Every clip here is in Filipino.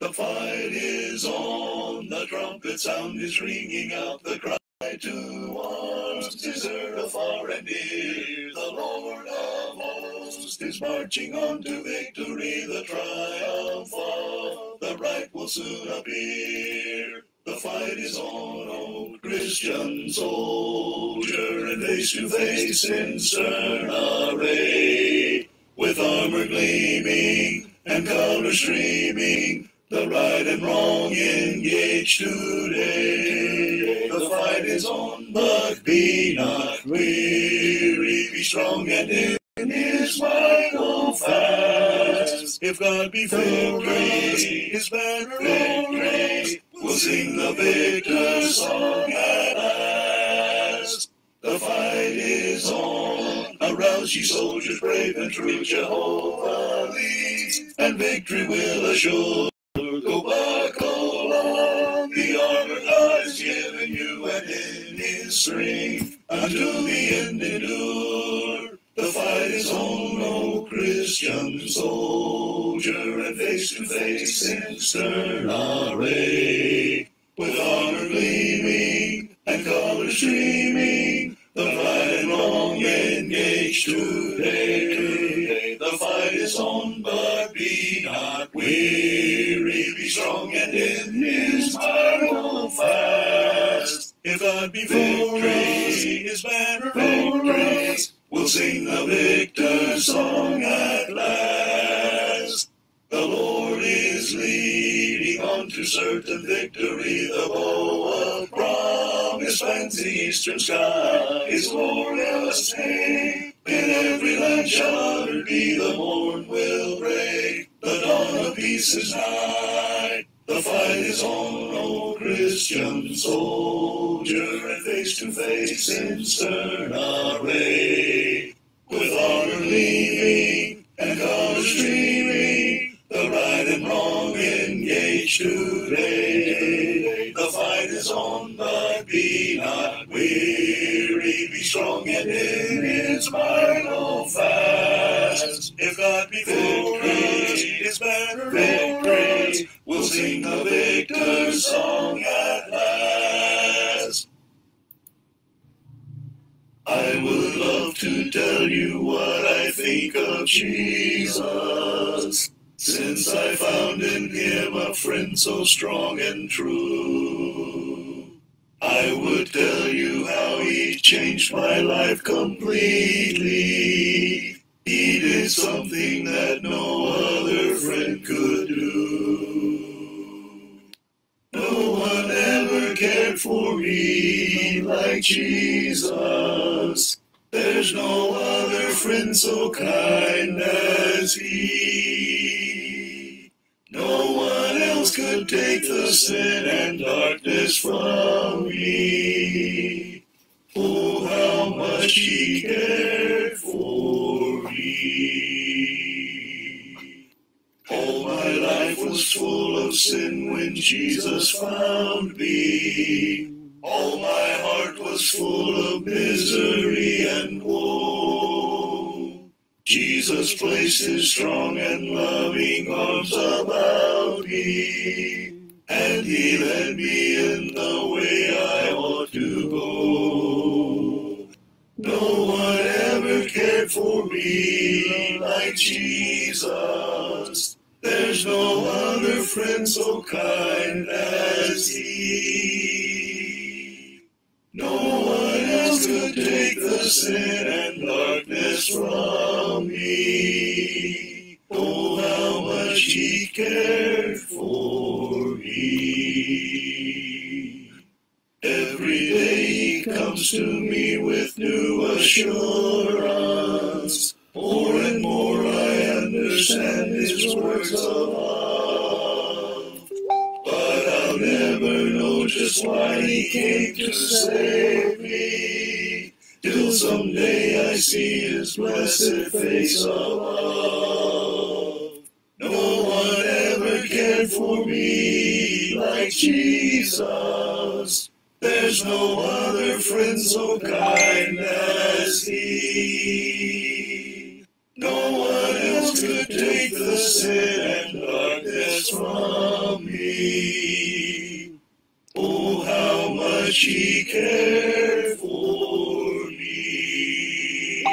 The fight is on, the trumpet sound is ringing out, the cry to arms is heard afar and near. The Lord of hosts is marching on to victory, the triumph of the right will soon appear. The fight is on, O Christian soldier, and face to face in stern array, with armor gleaming and colors streaming, the right and wrong engaged today. The fight is on, but be not weary. Be strong and in his might hold fast. If God be for us, his banner victory, we'll sing the victor's song at last. The fight is on. Arouse, ye soldiers brave and true. Jehovah leads, and victory will assure. Go buckle on the armor God has given you, and in his strength unto the end endure. The fight is on, O Christian soldier, and face to face in stern array, with armor gleaming and colors streaming, the right and wrong engaged today. The fight is on, but be not weary. Be strong and in his might hold fast. If God be victory, his banner victory, we'll sing the victor's song at last. The Lord is leading on to certain victory. The bow of promise finds the eastern sky. His glorious name in every land shall honored be. The morn will break, the dawn of peace is nigh. The fight is on, O Christian soldier, and face to face in stern array, with honor gleaming and colors streaming, the right and wrong engaged today. The fight is on, but be not weary. Be strong and in his might hold fast. If God be for us, his banner victory, we'll sing the victor's song at last. I would love to tell you what I think of Jesus, since I found in him a friend so strong and true. I would tell you how he changed my life completely. He did something that no other friend could do. No one ever cared for me like Jesus. There's no other friend so kind as he. No one else could take the sin and darkness from me. Oh, how much he cared for me. All my life was full of sin when Jesus found me. All my heart was full of misery and woe. Jesus placed his strong and loving arms about me, and he led me in the way I ought to go. No one ever cared for me like Jesus. There's no other friend so kind as he. No one else could take the sin and darkness from me. Oh, how much he cared for me. Every day he comes to me with new assurance. More and more I understand his words of love. But I'll never know just why he came to save me, till someday I see his blessed face of love. No one ever cared for me like Jesus. There's no other friend so kind as he. No one else could take the sin and darkness from cared for me.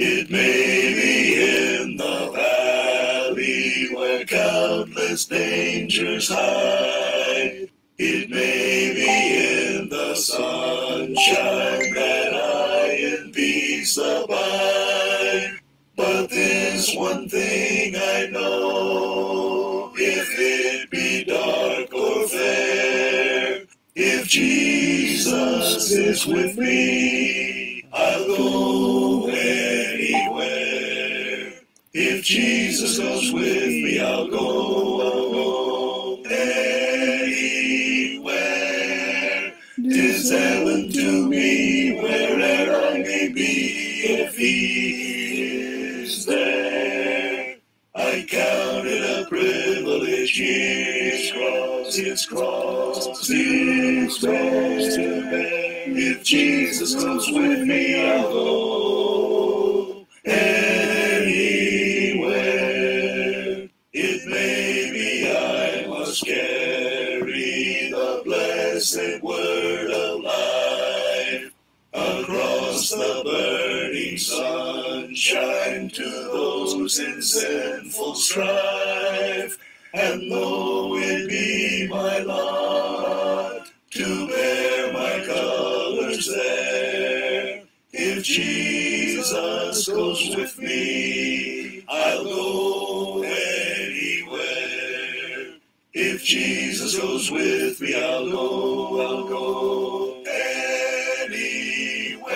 It may be in the valley where countless dangers hide. It may be in the sunshine that I in peace abide. But this one thing I know, if it be dark or fair, if Jesus is with me, I'll go anywhere. If Jesus goes with me, I'll go anywhere. 'Tis heaven to me, where'er I may be, if He is there. I count it a privilege, His cross, His cross, His cross to bear. If Jesus goes with me, I'll go anywhere. It may be I must carry the blessed word of life across the burning sunshine to those in sinful strife. And though it be my lot to bear my colors there, if Jesus goes with me, I'll go anywhere. If Jesus goes with me, I'll go anywhere.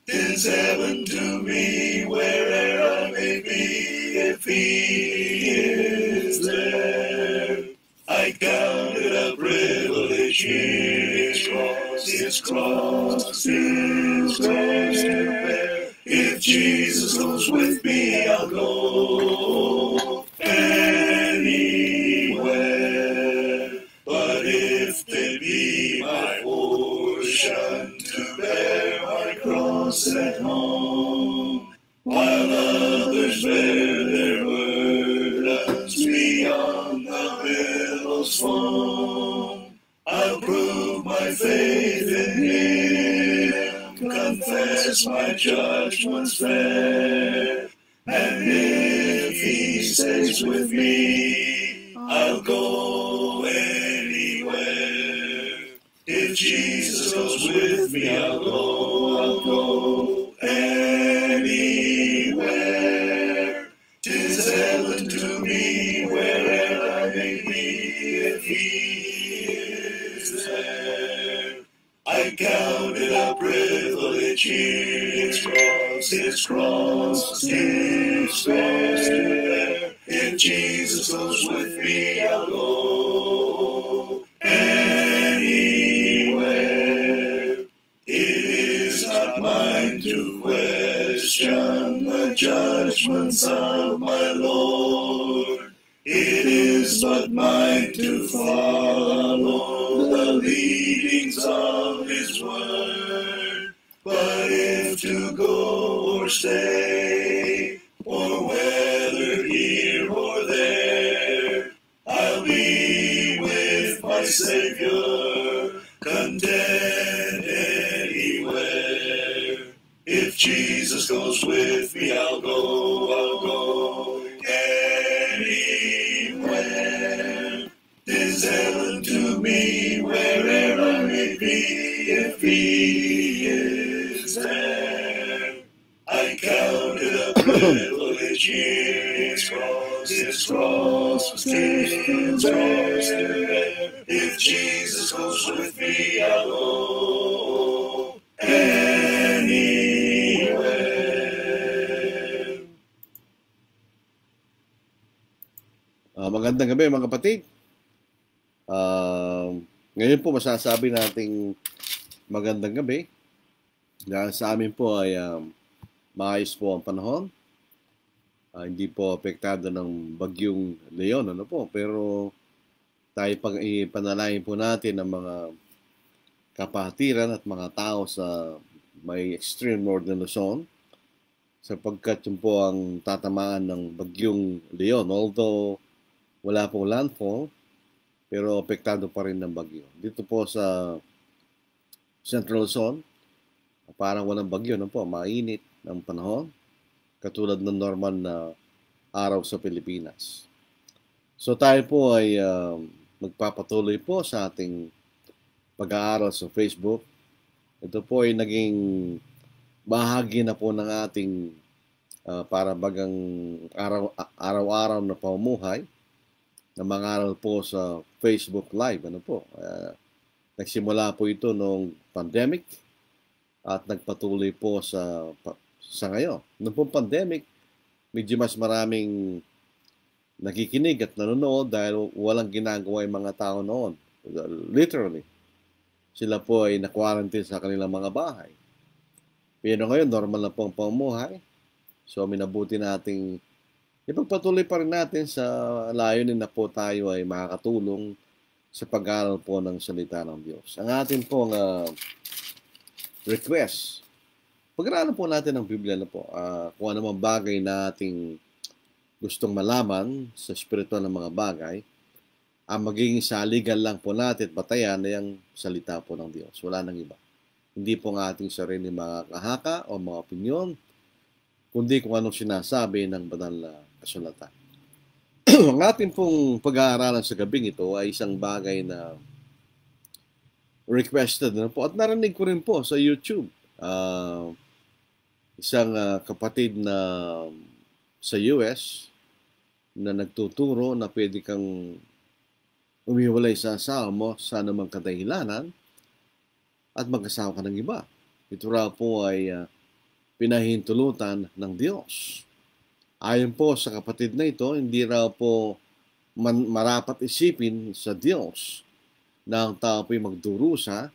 'Tis heaven to me, where'er I may be, if He is there. I count it a privilege, His cross, His cross, His cross to bear. If Jesus goes with me, I'll go anywhere. But if it be my portion to bear my cross at home, while others bear their burdens beyond the billow's foam, I'll prove my faith in Him, confess my judgment's fair, and if He stays with me, I'll go anywhere. If Jesus goes with me, I'll go anywhere. 'Tis heaven to me, wherever I may be, if He is there. I count it a privilege, His cross, His cross, His cross to bear. If Jesus goes with me, I'll go anywhere. It is not mine to question the judgments of my Lord. It is but mine to follow the leadings of His word. But if to go or stay, or whether here or there, I'll be with my Savior, content anywhere. If Jesus goes with me, I'll go anywhere. 'Tis heaven to me, wherever I may be, if He is there. I count it a privilege, His cross, His cross, His cross to bear. If Jesus goes with me, I'll go anywhere. Magandang gabi mga kapatid. Ngayon po masasabi nating magandang gabi. Dahil sa amin po ay maayos po ang panahon. Hindi po apektado ng bagyong Leon, ano po. Pero tayo ipanalangin po natin ang mga kapatiran at mga tao sa may extreme northern Luzon, sapagkat yun po ang tatamaan ng bagyong Leon. Although wala pong landfall, pero apektado pa rin ng bagyo. Dito po sa Central Luzon, parang walang bagyo, no po, mainit ng panahon, katulad ng normal na araw sa Pilipinas. So tayo po ay magpapatuloy po sa ating pag-aaral sa Facebook. Ito po ay naging bahagi na po ng ating para bagang araw-araw na pamumuhay na mangaral po sa Facebook Live. Ano po? Nagsimula po ito noong pandemic at nagpatuloy po sa ngayon. Noong pong pandemic, medyo mas maraming nakikinig at nanonood dahil walang ginagawa yung mga tao noon. Literally. Sila po ay na-quarantine sa kanilang mga bahay. Pero ngayon, normal na po ang pamumuhay. So, minabuti nating ipagpatuloy pa rin natin sa layunin na po tayo ay makakatulong sa pag-aaral po ng salita ng Diyos. Ang atin pong request, pag-aaralan po natin ang Biblia na po. Kung ano mang bagay na ating gustong malaman sa spiritual ng mga bagay, ang magiging saligan lang po natin at batayan na yung salita po ng Diyos. Wala nang iba. Hindi po ang ating sarili mga kahaka o mga opinyon, kundi kung anong sinasabi ng banal na kasulatan. Ang ating pong pag-aaralan sa gabing ito ay isang bagay na requested na po at narinig ko rin po sa YouTube. Isang kapatid na sa US na nagtuturo na pwede kang umiwalay sa asawa mo sa anumang kadahilanan at mag-asawa ka ng iba. Ito raw po ay pinahintulutan ng Diyos. Ayon po sa kapatid na ito, hindi raw po marapat isipin sa Diyos na ang tao po'y magdurusa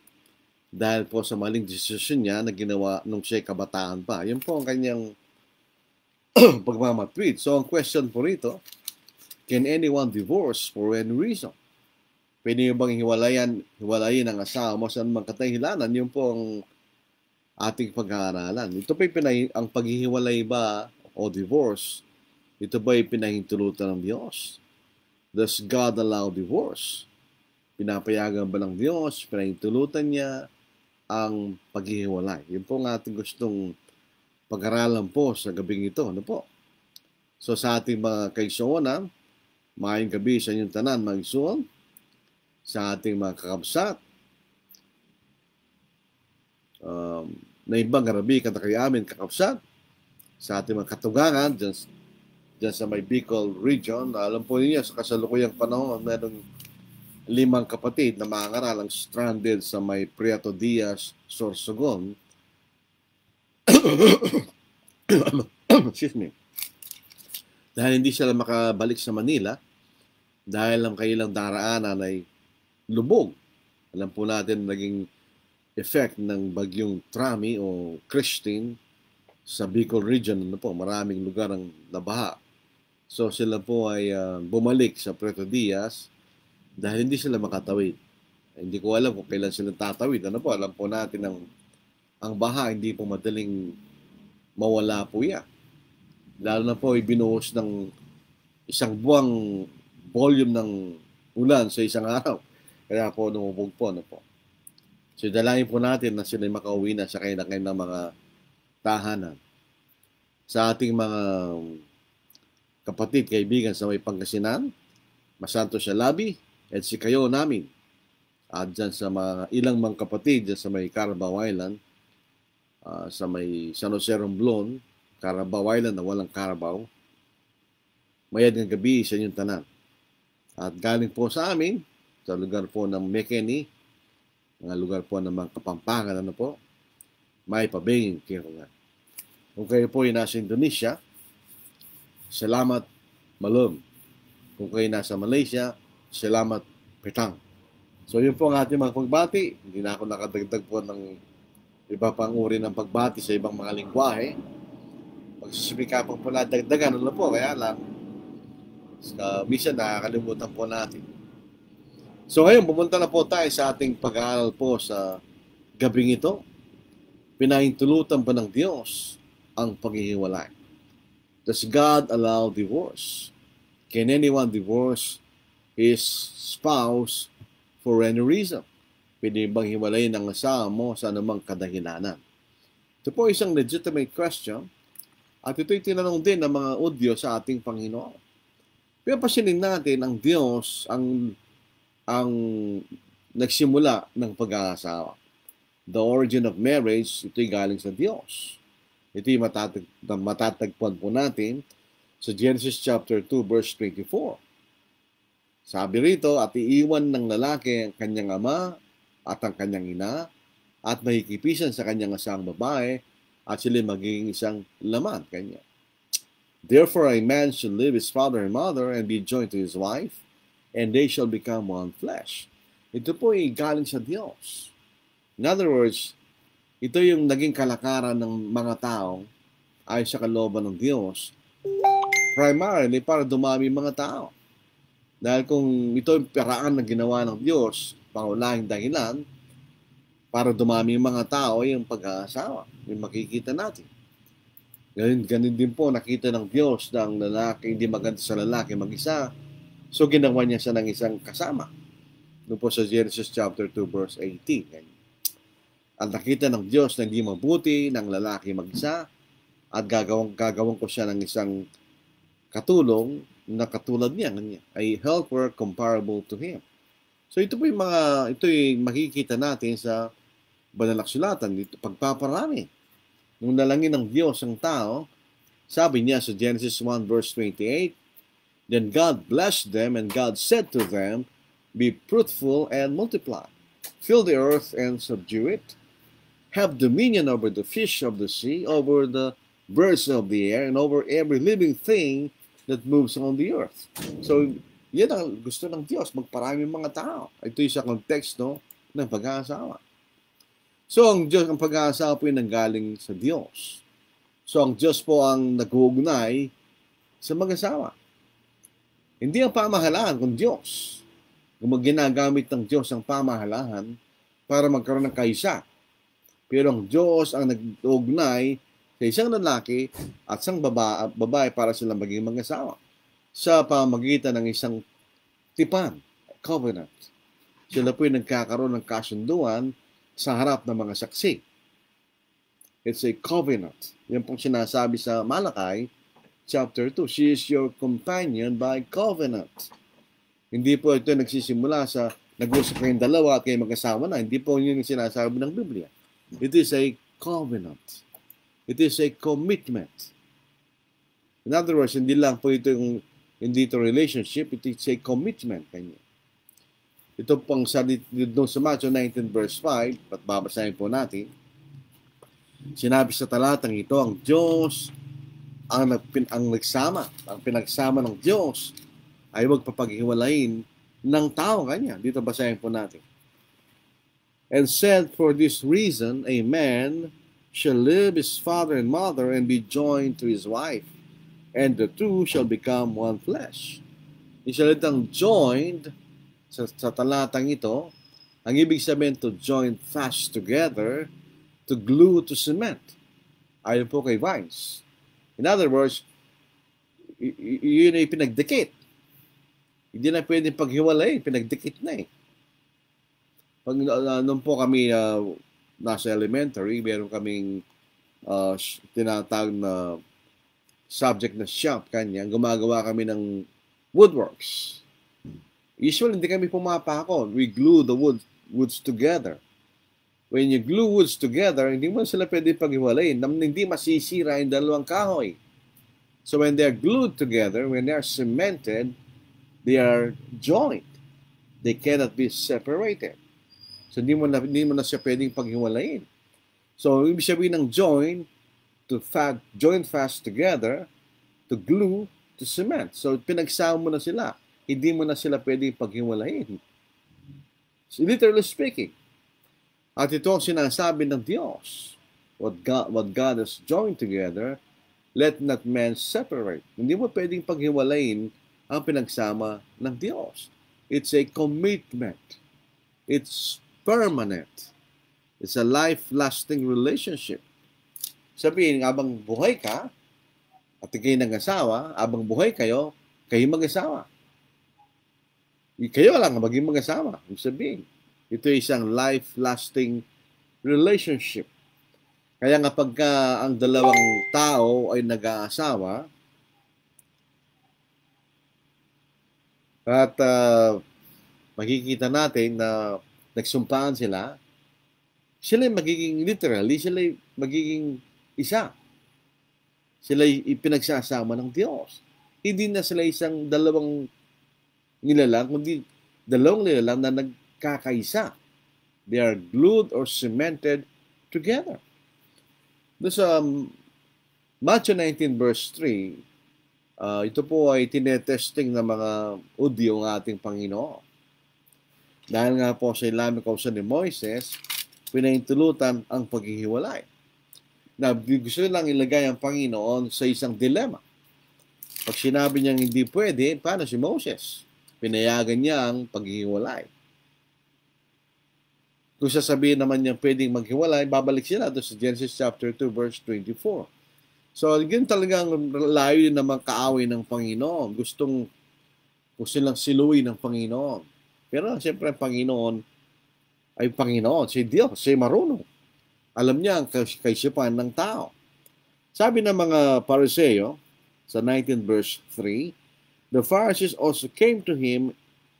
dahil po sa maling desisyon niya na ginawa nung siya'y kabataan pa. Yan po ang kanyang pagmamatweet. So ang question po rito, can anyone divorce for any reason? Pwede bang hiwalayin ang asawa mo sa anumang kadahilanan? Yun po ang ating pag-aaralan. Ito pa ang paghihiwalay ba o divorce, ito ba pinahintulutan ng Diyos? Does God allow divorce? Pinapayagan ba ng Diyos? Pinahintulutan niya ang paghihiwalay? Yun po ang ating gustong pag-aralan po sa gabing ito. Ano po? So sa ating mga kaigsuonan, maayong gabi sa inyong tanan, mga igsuon, sa ating mga kakabsat, na ibang garabi katakay amin kakabsat, sa ating mga katugangan dyan sa may Bicol region. Alam po niyo sa kasalukuyang panahon, merong 5 kapatid na mangaral ang stranded sa may Prieto Diaz, Sorsogon. Excuse me. Dahil hindi sila makabalik sa Manila dahil ang kailang daraanan ay lubog. Alam po natin naging effect ng bagyong Trami o Christine sa Bicol region. Ano po, maraming lugar ang nabaha. So sila po ay bumalik sa Prieto Diaz dahil hindi sila makatawid. Hindi ko alam kung kailan sila tatawid. Ano po, alam po natin ang baha hindi po madaling mawala po yan. Lalo na po ibinuhos ng isang buwang volume ng ulan sa isang araw. Kaya po lumubog po. Ano po. So dalangin po natin na sila makauwi na sa kanilang mga tahanan. Sa ating mga kapatid, kaibigan sa may Pangasinan, Masanto siya Labi, at si kayo namin. At dyan sa mga ilang mga kapatid dyan sa may Carabao Island, sa may San Jose Romblon, Carabao Island na walang Carabao, mayad ng gabi sa inyong tanan. At galing po sa amin, sa lugar po ng Mekeni, mga lugar po ng mga Kapampangan, ano po, may pabingin kayo nga. Kung kayo po ay nasa Indonesia, salamat malum. Kung kayo nasa Malaysia, salamat petang. So yun po ang ating mga pagbati. Hindi na ako nakadagdag po ng iba pang uri ng pagbati sa ibang mga lingwahe. Pagsusumikapan po na dagdagan, ano po, kaya lang, minsan nakakalimutan po natin. So ngayon, pumunta na po tayo sa ating pag-aaral po sa gabing ito. Pinahintulutan ba ng Diyos ang paghihiwalay? Does God allow divorce? Can anyone divorce his spouse for any reason. Pwede bang hiwalayin ang asawa mo sa anumang kadahilanan? Ito po isang legitimate question at ito'y tinanong din ng mga udyo sa ating Panginoon. Pero pasinin natin ang Diyos ang nagsimula ng pag-aasawa. The origin of marriage, ito'y galing sa Diyos. Ito'y matatagpuan po natin sa Genesis chapter 2 verse 24. Sabi rito, at iiwan ng lalaki ang kanyang ama at ang kanyang ina at mahikipisan sa kanyang asang babae at sila magiging isang laman kanya. Therefore, a man shall leave his father and mother and be joined to his wife, and they shall become one flesh. Ito po ay galing sa Diyos. In other words, ito yung naging kalakaran ng mga tao ay sa kalooban ng Diyos, primarily para dumami mga tao. Dahil kung ito yung paraan na ginawa ng Diyos, pangunahing dahilan, para dumami yung mga tao, yung pag-aasawa, yung makikita natin. Ganun din po, nakita ng Diyos na ang lalaki, hindi maganda sa lalaki mag-isa, so ginawa niya siya ng isang kasama. Doon po sa Genesis chapter 2 verse 18. At nakita ng Diyos na hindi mabuti ng lalaki mag-isa at gagawin ko siya ng isang katulong na katulad niya, ay helper comparable to him. So ito po yung ito yung makikita natin sa Banal na Kasulatan, dito pagpaparami. Nung nalangin ng Diyos ang tao, sabi niya sa Genesis 1 verse 28, then God blessed them and God said to them, be fruitful and multiply, fill the earth and subdue it, have dominion over the fish of the sea, over the birds of the air, and over every living thing that moves on the earth. So, yan ang gusto ng Diyos, magparami mga tao. Ito yung sa konteksto ng pag-aasawa. So, ang pag-aasawa po yung nanggaling sa Diyos. So, ang Diyos po ang nag-uugnay sa mag-asawa. Hindi ang pamahalaan, kung Diyos. Kung ginagamit ng Diyos ang pamahalaan para magkaroon ng kaisa. Pero ang Diyos ang nag-uugnay sa isang lalaki at isang babae para sila maging mag-asawa sa pamamagitan ng isang tipan, covenant. Sila po yung nagkakaroon ng kasunduan sa harap ng mga saksi. It's a covenant. Yan pong sinasabi sa Malakay, chapter 2. She is your companion by covenant. Hindi po ito nagsisimula sa nag-usap kayong dalawa at kayo mag-asawa na. Hindi po yun yung sinasabi ng Biblia. It is a covenant. It is a commitment. In other words, hindi lang po ito yung relationship, it is a commitment kanya. Ito pang doon sa Matthew 19 verse 5, at babasahin po natin, sinabi sa talatang ito, ang Diyos ang nagsama, ang pinagsama ng Diyos ay magpapaghiwalayin ng tao kanya. Dito basahin po natin. And said, for this reason, a man shall leave his father and mother and be joined to his wife, and the two shall become one flesh. Yung salitang joined, sa talatang ito, ang ibig sabihin to join fast together, to glue to cement. Ayon po kay Vines. In other words, yun ay pinagdikit. Hindi na pwedeng paghiwalay, pinagdikit na eh. Pag nung po kami nasa elementary, meron kaming tinatawag na subject na shop kanya, gumagawa kami ng woodworks. Usually, hindi kami pumapako. We glue the woods together. When you glue woods together, hindi mo sila pwede paghiwalayin. Hindi masisira yung dalawang kahoy. So when they're glued together, when they're cemented, they are joined. They cannot be separated. So hindi mo na siya pwedeng paghiwalayin. So ibig sabihin ng join fast together, to glue, to cement. So pinagsama mo na sila. Hindi mo na sila pwedeng paghiwalayin. So, literally speaking. At ito ang sinasabi ng Diyos. What God has joined together, let not man separate. Hindi mo pwedeng paghiwalayin ang pinagsama ng Diyos. It's a commitment. It's permanent. It's a life-lasting relationship. Sabihin, abang buhay ka, at kayo ng asawa, abang buhay kayo mag-asawa. Kayo lang ang maging mag-asawa. Ibig sabihin, ito ay isang life-lasting relationship. Kaya nga pagka ang dalawang tao ay nag-aasawa at makikita natin na nagsumpaan sila, sila ay magiging literally, sila ay magiging isa. Sila ay ipinagsasama ng Diyos. Hindi na sila isang dalawang nilalang, kundi dalawang nilalang na nagkakaisa. They are glued or cemented together. Doon sa Matthew 19 verse 3, ito po ay tinetesting ng mga Udyo ng ating Panginoon. Dahil nga po sa ilamang kausan ni Moises, pinahintulutan ang paghihiwalay. Na gusto lang ilagay ang Panginoon sa isang dilema. Pag sinabi niyang hindi pwede, paano si Moses? Pinayagan niya ang paghihiwalay. Kung sasabihin naman niya pwedeng maghiwalay, babalik sila doon sa Genesis chapter 2 verse 24. So, yun talagang layo din naman kaaway ng Panginoon. Gusto lang siluin ng Panginoon. Pero siyempre ang Panginoon ay Panginoon. Si Diyos, si marunong. Alam niya ang kaisipan ng tao. Sabi ng mga Pariseo sa 19 verse 3, the Pharisees also came to him,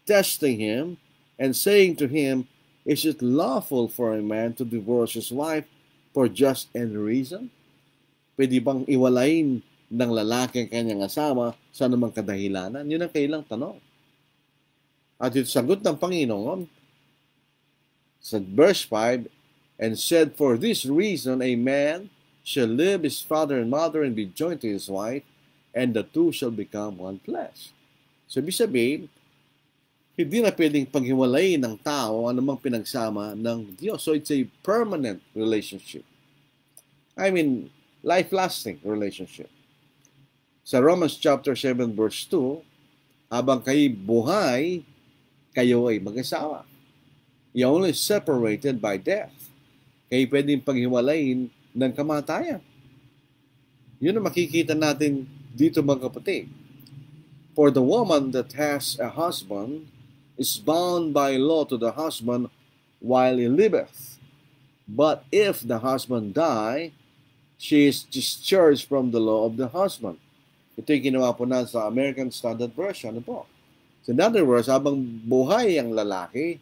testing him, and saying to him, is it lawful for a man to divorce his wife for just any reason? Pwede bang iwalayin ng lalaki ang kanyang asawa sa anumang kadahilanan? Yun ang kailang tanong. At ito sagot ng Panginoon sa verse 5, and said, for this reason a man shall leave his father and mother and be joined to his wife, and the two shall become one flesh. So, ibig sabihin, hindi na pwedeng paghiwalayin ng tao anumang pinagsama ng Diyos. So, it's a permanent relationship. I mean, life-lasting relationship. Sa Romans chapter 7 verse 2, habang kayo buhay, kayo ay mag-asawa. You're only separated by death. Kayo pwedeng paghiwalayin ng kamatayan. Yun ang makikita natin dito mga kapatid. For the woman that has a husband is bound by law to the husband while he liveth. But if the husband die, she is discharged from the law of the husband. Ito yung ginawa po na sa American Standard Version. Ano po? So in other words, habang buhay ang lalaki,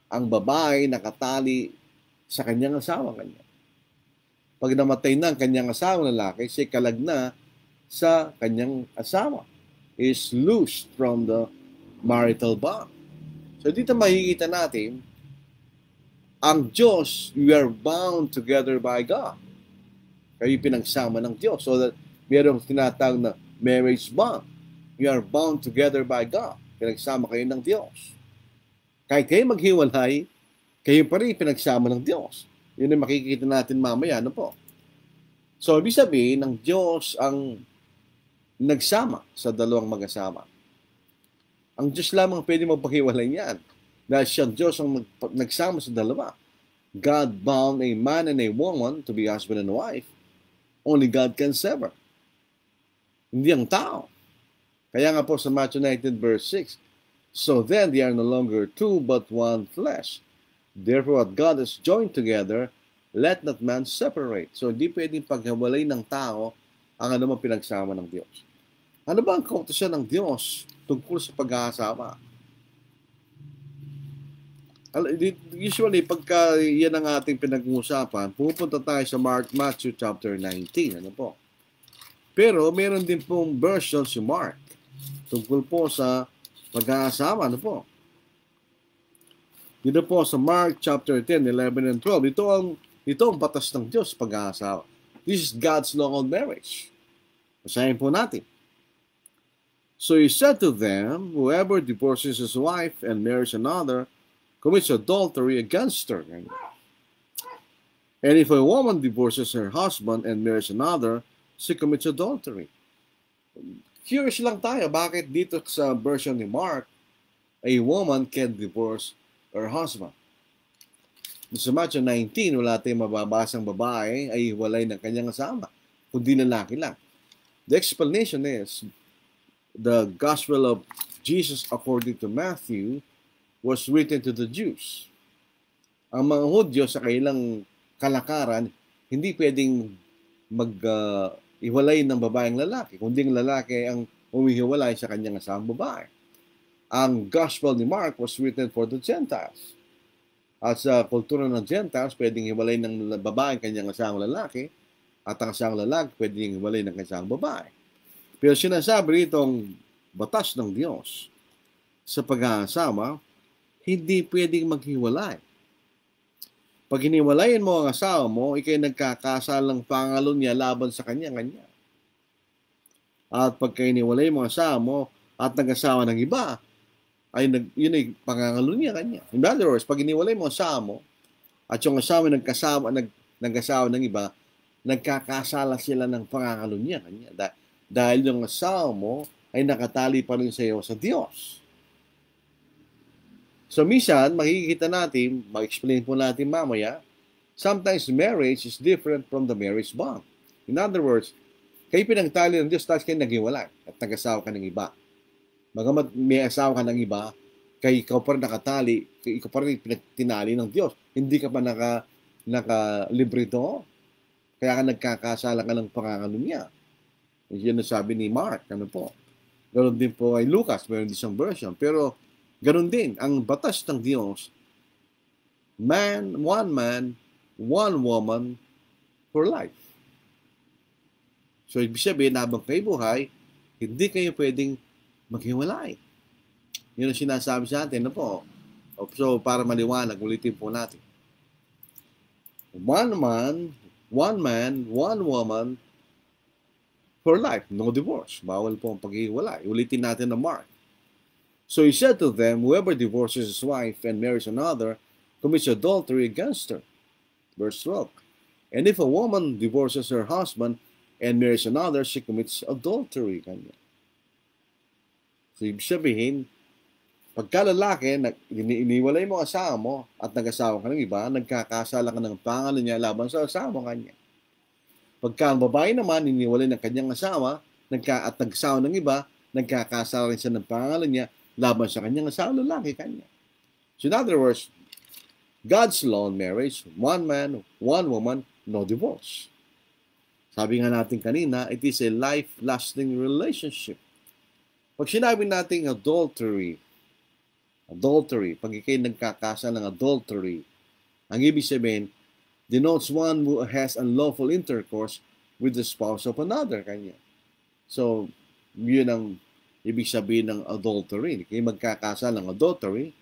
ang babae nakatali sa kanyang asawang kanya. Pag namatay na ang kanyang asawang lalaki, siya kalag na sa kanyang asawa. Is loosed from the marital bond. So dito makikita natin, ang Diyos, we are bound together by God. Kayo pinagsama ng Diyos. So that mayroong tinatawag na marriage bond. You are bound together by God. Pinagsama kayo ng Diyos. Kahit kayo maghiwalay, kayo pa rin pinagsama ng Diyos. Yun ang makikita natin mamaya. Ano po? So, ibig sabihin, ng Diyos ang nagsama sa dalawang mag-asama. Ang Diyos lamang pwede magpaghiwalay niyan. Dahil siyang Diyos ang nagsama sa dalawa. God bound a man and a woman to be husband and wife. Only God can sever. Hindi ang tao. Kaya nga po sa Matthew 19 verse 6, so then they are no longer two but one flesh. Therefore what God has joined together, let not man separate. So hindi pwedeng paghiwalay ng tao ang anumang pinagsama ng Diyos. Ano ba ang kautusan ng Diyos tungkol sa pag-aasawa? Usually, pagka yan ang ating pinag-uusapan, pupunta tayo sa Matthew chapter 19. Ano po? Pero meron din pong version si Mark tungkol po sa pag-aasawa. Ano po? Dito po sa Mark chapter 10, 11, and 12. Ito ang batas ng Diyos pag-aasawa. This is God's law on marriage. Basahin po natin. So he said to them, whoever divorces his wife and marries another commits adultery against her. And if a woman divorces her husband and marries another, she commits adultery. Curious lang tayo, bakit dito sa version ni Mark, a woman can divorce her husband? Sa Matthew 19, wala tayong mababasang babae ay hiwalay ng kanyang asawa, kundi lalaki lang. The explanation is, the Gospel of Jesus, according to Matthew, was written to the Jews. Ang mga Hudyo sa kailang kalakaran, hindi pwedeng mag-iwalay ng babaeng lalaki, kundi ang lalaki ang umihiwalay sa kanyang asawang babae. Ang Gospel ni Mark was written for the Gentiles. At sa kultura ng Gentiles, pwedeng hiwalay ng babae ang kanyang asawang lalaki, at ang asawang lalaki pwedeng hiwalay ng kanyang babae. Pero sinasabi itong batas ng Diyos sa pag-aasawa, hindi pwedeng maghiwalay. Pag hiniwalayin mo ang asawa mo, ikay nagkakasalang pangalon niya laban sa kanya-kanya. At pag hiniwalay mo ang asawa mo at nag-asawa ng iba, yun ay pangangalon niya kanya. In other words, pag hiniwalay mo ang asawa mo at yung asawa nag-asawa ng iba, nagkakasala sila ng pangangalon niya kanya. Dahil yung asawa mo ay nakatali pa rin sa iyo sa Diyos. So, minsan, makikita natin, mag-explain po natin mamaya, sometimes marriage is different from the marriage bond. In other words, kayo pinagtali ng Diyos, tapos kayo naghiwalay at nag-asawa ka ng iba. Bagamat may asawa ka ng iba, kayo ikaw pa rin nakatali, ikaw pa rin tinali ng Diyos. Hindi ka pa naka-libre doon. Kaya ka nagkakasala ka ng pangangalo niya. Yan ang sabi ni Mark. Ano po? Ganon din po ay Lucas, mayroon din siyang version. Pero, ganon din, ang batas ng Diyos, one man, one woman for life. So, ibig sabihin, habang kayo buhay, hindi kayo pwedeng maghiwalay. Yun ang sinasabi sa atin, ano po? So, para maliwanag, ulitin po natin. One man, one woman for life. No divorce. Bawal po ang paghiwalay. Ulitin natin ang Mark. So he said to them, whoever divorces his wife and marries another commits adultery against her. Verse 12. And if a woman divorces her husband and marries another, she commits adultery. Kanya. So ibig sabihin, pagka lalaki, iniwalay mo ang asawa mo at nag-asawa ka ng iba, nagkakasala ka ng pangalan niya laban sa asawa mo kanya. Pagka ang babae naman, iniwalay ng kanyang asawa at nag-asawa ng iba, nagkakasala rin siya ng pangalan niya laban sa kanyang asawa, lalaki kanya. So in other words, God's law on marriage, one man, one woman, no divorce. Sabi nga natin kanina, it is a life-lasting relationship. Pag sinabi natin adultery, pag ikay nagkakasala ng adultery, ang ibig sabihin, denotes one who has unlawful intercourse with the spouse of another kanya. So, yun ang ibig sabihin ng adultery. Kaya magkakasala ng adultery,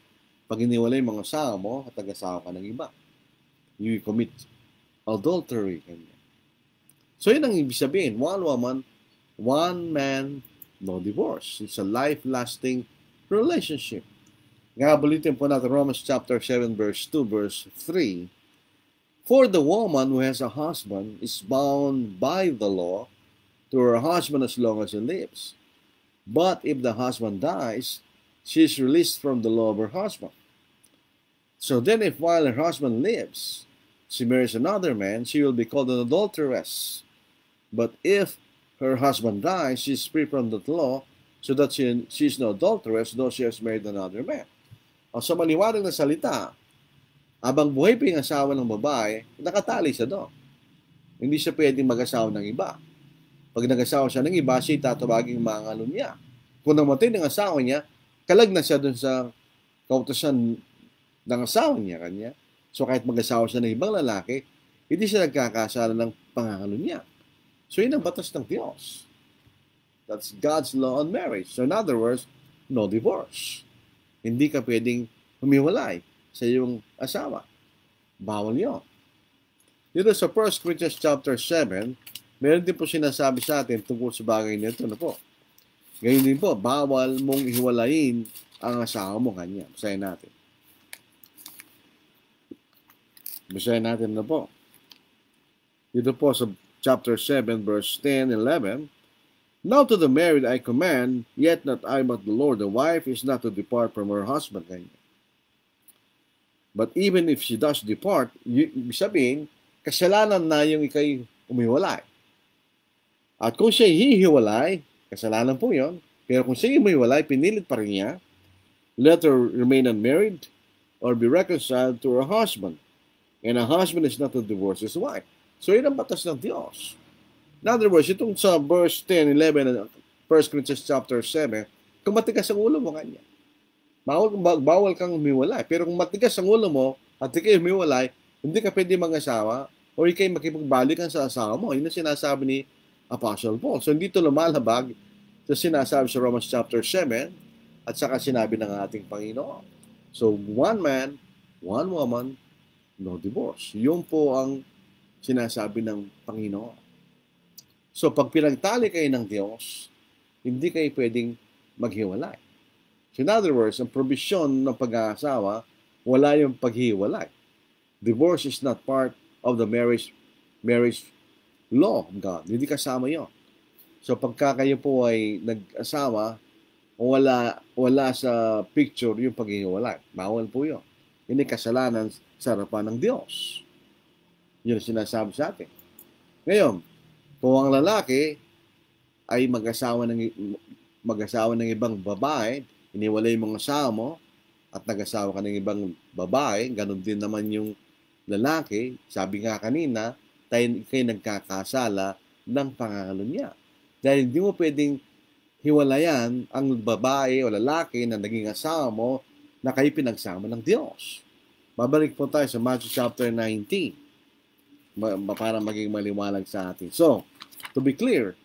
pag iniwalay mga asawa mo at nag-asawa ka ng iba, you commit adultery kanya. So, yun ang ibig sabihin. One woman, one man, no divorce. It's a life-lasting relationship. Nga, bulitin po natin Romans chapter 7, verse 2, verse 3. For the woman who has a husband is bound by the law to her husband as long as he lives. But if the husband dies, she is released from the law of her husband. So then if while her husband lives, she marries another man, she will be called an adulteress. But if her husband dies, she is free from that law, so that she is no adulteress, though she has married another man. O sa maliwanag na salita, habang buhay pa yung asawa ng babae, nakatali siya doon. Hindi siya pwedeng mag-asawa ng iba. Pag nag-asawa siya ng iba, siya tatawaging mangalon niya. Kung namatay ng asawa niya, kalag na siya doon sa kautusan ng asawa niya kanya. So kahit mag-asawa siya ng ibang lalaki, hindi siya nagkakasala ng pangangalon niya. So yun ang batas ng Diyos. That's God's law on marriage. So in other words, no divorce. Hindi ka pwedeng humiwalay sa iyong asawa. Bawal yun. Dito sa 1 Corinthians chapter 7, meron din po sinasabi sa atin tungkol sa bagay nito na po. Ngayon din po, bawal mong ihiwalayin ang asawa mo kanya. Basahin natin. Basahin natin na po. Dito po sa chapter 7, verse 10, 11. Now to the married I command, yet not I but the Lord. The wife is not to depart from her husband kanya. But even if she does depart, sabihin, kasalanan na yung ikay umiwalay. At kung siya hihiwalay, kasalanan po yon, Pero kung siya humiwalay, pinilit pa rin niya, let her remain unmarried or be reconciled to her husband. And a husband is not to divorce his wife. So, yun ang batas ng Diyos. In other words, itong sa verse 10, 11, 1 Corinthians chapter 7, kung matigas ang ulo mo kanya, bawal kang humiwalay. Pero kung matigas ang ulo mo at ikay humiwalay, hindi ka pwede mag-asawa o ikay makipagbalikan sa asawa mo. Yun ang sinasabi ni Apostle Paul. So, hindi ito lumalabag sa sinasabi sa Romans chapter 7 at saka sinabi ng ating Panginoon. So, one man, one woman, no divorce. Yun po ang sinasabi ng Panginoon. So, pag pinagtali kayo ng Diyos, hindi kayo pwedeng maghiwalay. So, in other words, ang probisyon ng pag-aasawa, wala yung paghiwalay. Divorce is not part of the marriage law of God. Hindi kasama yun. So, pagka kayo po ay nag-asawa, wala sa picture yung paghihiwalay. Bawal po yun. Hindi kasalanan sa harapan ng Diyos. Yun ang sinasabi sa atin. Ngayon, kung ang lalaki ay mag-asawa ng ibang babae, iniwalay yung mga asawa mo, at nag-asawa ka ng ibang babae, ganun din naman yung lalaki, sabi nga kanina, kayo nagkakasala ng pangangalo niya. Dahil hindi mo pwedeng hiwalayan ang babae o lalaki na naging asawa mo na kayo pinagsama ng Diyos. Babalik po tayo sa Matthew chapter 19 para maging maliwanag sa atin. So, to be clear,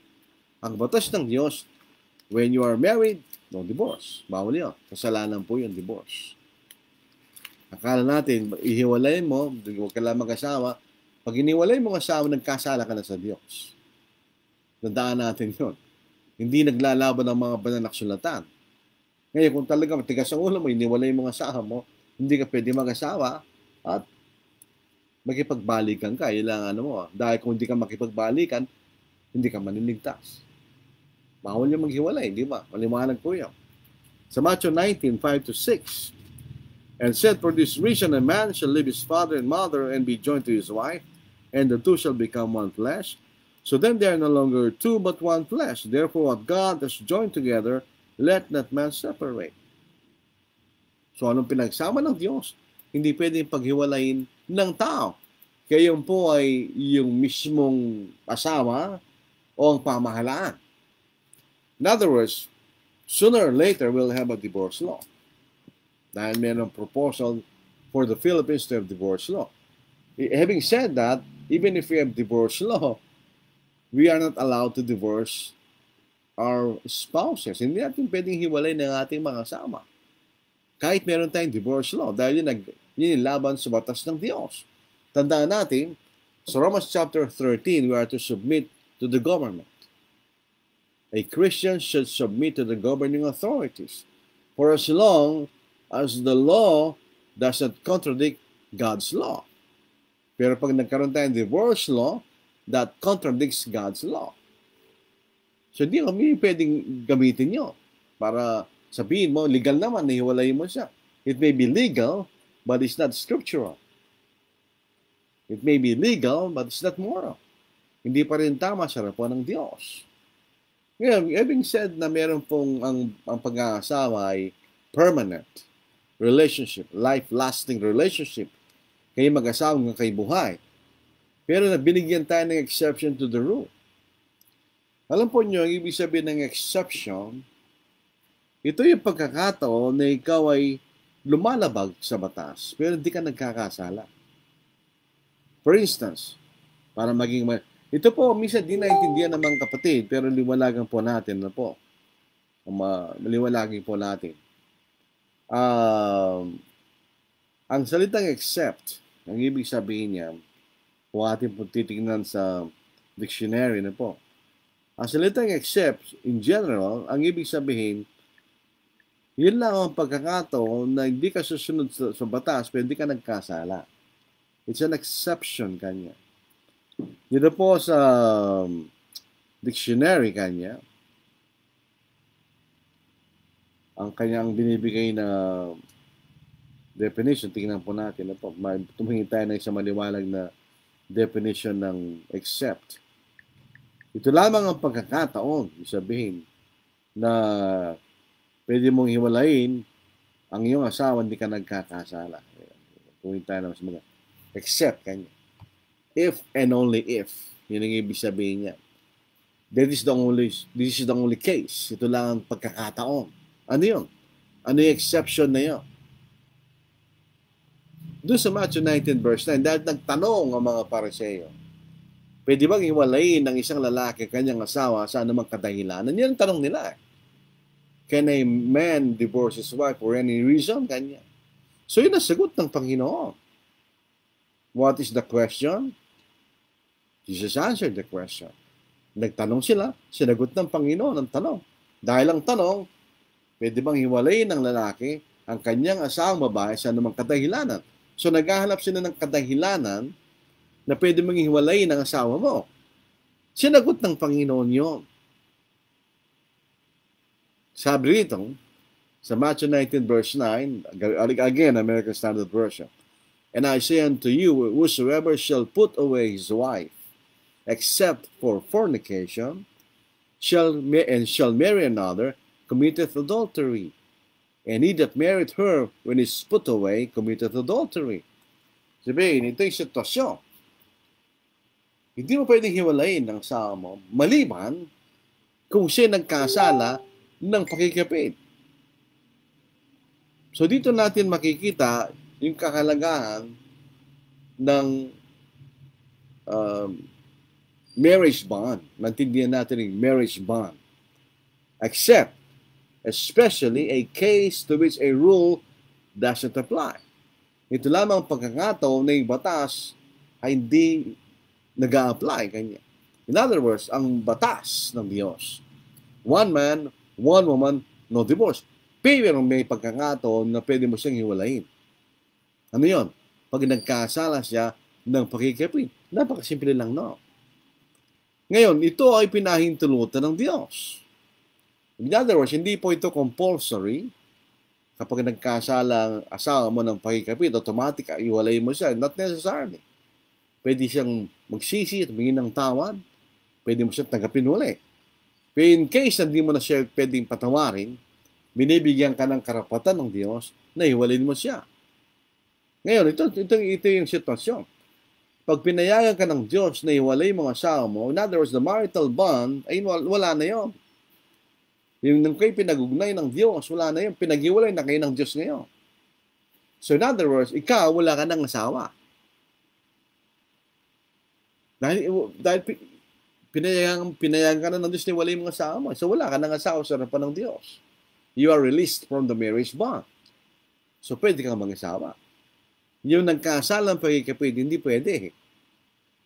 ang batas ng Diyos, when you are married, no divorce. Bawal yun. Kasalanan po yung divorce. Akala natin, ihiwalayin mo, huwag ka lang mag-asawa. Pag iniwalay mo ang asawa, nagkasala ka na sa Diyos. Tandaan natin yun. Hindi naglalaban ng mga banal na kasulatan. Ngayon, kung talaga matigas ang ulo mo, iniwalay mo ang asawa mo, hindi ka pwede mag-asawa at makipagbalikan ka. Ilang mo. Dahil kung hindi ka makipagbalikan, hindi ka maniligtas. Bawal yung maghiwalay, di ba? Maliwanag po yan. Sa Matthew 19, 5-6, and said, for this reason a man shall leave his father and mother and be joined to his wife, and the two shall become one flesh. So then they are no longer two but one flesh. Therefore what God has joined together, let not man separate. So anong pinagsama ng Diyos? Hindi pwedeng paghiwalayin ng tao. Kaya yun po ay yung mismong asawa o ang pamahalaan. In other words, sooner or later we'll have a divorce law. Dahil mayroong proposal for the Philippines to have divorce law. Having said that, even if we have divorce law, we are not allowed to divorce our spouses. Hindi natin pwedeng hiwalay ng ating mga kasama. Kahit meron tayong divorce law, dahil yun laban sa batas ng Diyos. Tandaan natin, sa Romans chapter 13, we are to submit to the government. A Christian should submit to the governing authorities for as long as the law doesn't contradict God's law. Pero pag nagkaroon tayong divorce law, that contradicts God's law. So, hindi kami pwedeng gamitin nyo para sabihin mo, legal naman, nahiwalayin mo siya. It may be legal, but it's not scriptural. It may be legal, but it's not moral. Hindi pa rin tama sa harapan ng Diyos. Ngayon, having said na meron pong ang pag-aasawa ay permanent relationship, life-lasting relationship, kayo mag-asawa ng kayo buhay. Pero binigyan tayo ng exception to the rule. Alam po nyo, ang ibig sabihin ng exception, ito yung pagkakataon na ikaw ay lumalabag sa batas, pero hindi ka nagkakasala. For instance, para maging... Ito po, minsan di naintindihan ng mga kapatid, pero liwalagan po natin na po. Liwalagin po natin. Ang salitang except, ang ibig sabihin niya, kung ating po titignan sa dictionary na po. Ang salitang except, in general, ang ibig sabihin, yun lang ang pagkakataon na hindi ka susunod sa batas, pero hindi ka nagkasala. It's an exception kanya. Dito po sa dictionary kanya, ang kanyang binibigay na definition, tingnan po natin na po. Tumingin tayo ng isang maliwalag na definition ng except. Ito lamang ang pagkakataon, sabihin, na pwede mong hiwalayin ang iyong asawa, hindi ka nagkakasala. Tuwing tayo na mas maganda. Except, kanya. If and only if. Yun ang ibig sabihin niya. This is the only case. Ito lang ang pagkakataon. Ano yun? Ano yung exception na yun? Doon sa Matthew 19 verse 9, dahil nagtanong ang mga Pariseo, pwede bang hiwalayin ng isang lalaki kanyang asawa sa anumang kadahilanan? Yan ang tanong nila. Can a man divorce his wife for any reason? Kanya. So yun ang sagot ng Panginoon. What is the question? Jesus answered the question. Nagtanong sila, sinagot ng Panginoon ang tanong. Dahil ang tanong, pwede bang hiwalayin ng lalaki ang kanyang asawang babae sa anumang kadahilanan? So naghahanap sila ng kadahilanan na pwede mong hiwalayin ng asawa mo. Sinagot ng Panginoon yun. Sabi rito, sa Matthew 19 verse 9, again, American Standard Version, and I say unto you, whosoever shall put away his wife, except for fornication, shall marry another, committeth adultery. And he that married her, when is put away, committeth adultery. Sabihin, ito yung sitwasyon. Hindi mo pwedeng hiwalayin ng asawa mo, maliban kung siya nagkasala ng pakikipid. So dito natin makikita yung kahalagahan ng marriage bond. Maintindihan natin yung marriage bond. Except, especially a case to which a rule doesn't apply. Ito lamang pagkakataon na yung batas ay hindi nag-a-apply kanya. In other words, ang batas ng Diyos, one man, one woman, no divorce. Pero may pagkakataon na pwede mo siyang hiwalayin. Ano yon? Pag nagkasala siya ng pakikipid. Napakasimple lang, no? Ngayon, ito ay pinahintulutan ng Diyos. In other words, hindi po ito compulsory. Kapag nagkasala ang asawa mo ng pakikipid, automatic, iwalayin mo siya. Not necessarily. Pwede siyang magsisi at humingi ng tawad. Pwede mo siyang tanggapin ulit. Pero in case na hindi mo na siya pwedeng patawarin, binibigyan ka ng karapatan ng Diyos na iwalayin mo siya. Ngayon, ito yung sitwasyon. Pag pinayagan ka ng Diyos na iwalay mga asawa mo, in other words, the marital bond, ay wala na yon. Yung nung kayo pinagugnay ng Diyos, wala na yon. Pinag-iwalay na kayo ng Diyos ngayon. So in other words, ikaw, wala ka ng asawa. Dahil pinayagan ka na ng Diyos na iwalay mga asawa mo. So wala ka ng asawa sa harapan ng Diyos. You are released from the marriage bond. So pwede kang mag-asawa. Yung nagkasalang pagkikipid, hindi pwede.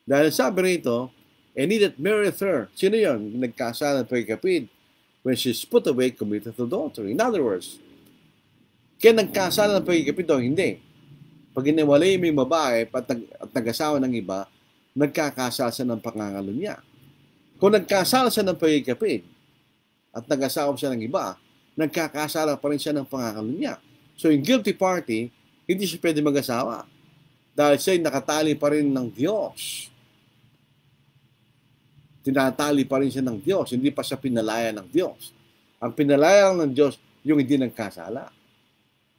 Dahil sabi rito, and he that marrieth her, sino yun? Nagkasalang pagkikipid, when she's put away, committeth adultery. In other words, kaya nagkasalang pagkikipid o hindi. Pag iniwalay mo yung babae at nag-asawa ng iba, nagkakasala siya ng pangangalunya. Kung nagkasala siya ng pagkikipid at nag-asawa siya ng iba, nagkakasala pa rin siya ng pangangalunya. So yung guilty party, hindi siya pwede mag-asawa. Dahil siya'y nakatali pa rin ng Diyos. Tinatali pa rin siya ng Diyos. Hindi pa siya pinalaya ng Diyos. Ang pinalaya ng Diyos, yung hindi nagkasala.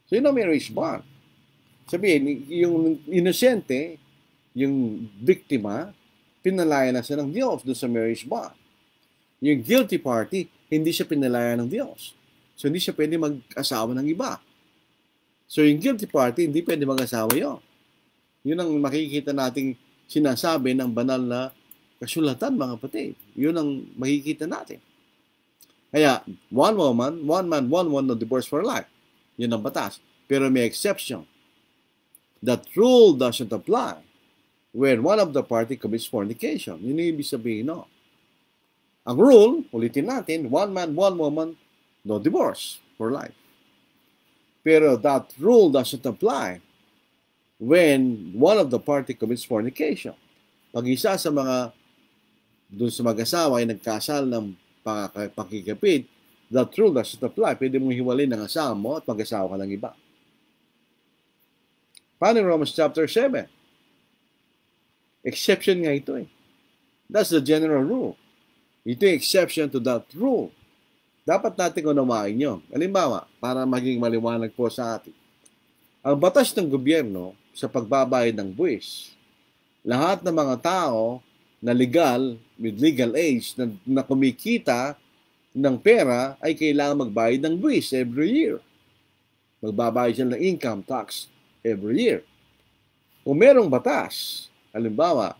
So yun ang marriage bond. Sabihin, yung inosente, yung biktima, pinalaya na siya ng Diyos doon sa marriage bond. Yung guilty party, hindi siya pinalaya ng Diyos. So hindi siya pwede mag-asawa ng iba. So yung guilty party, hindi pwede mag-asawa yun. Yun ang makikita nating sinasabi ng banal na kasulatan, mga kapatid. Yun ang makikita natin. Kaya, one woman, one man, one woman, no divorce for life. Yun ang batas. Pero may exception. That rule doesn't apply when one of the party commits fornication. Yun yung ibig sabihin, no? Ang rule, ulitin natin, one man, one woman, no divorce for life. Pero that rule doesn't apply when one of the party commits fornication. Pag isa sa mga doon sa mag-asawa ay nagkasal ng pakikipid, that rule doesn't apply. Pwede mong hiwalay ng asawa mo at mag-asawa ka ng iba. Paano in Romans chapter 7? Exception nga ito eh. That's the general rule. Ito yung exception to that rule. Dapat natin unawain yun. Halimbawa, para maging maliwanag po sa atin. Ang batas ng gobyerno sa pagbabayad ng buwis, lahat ng mga tao na legal, with legal age, na kumikita ng pera ay kailangan magbayad ng buwis every year. Magbabayad sila ng income tax every year. Kung merong batas, halimbawa,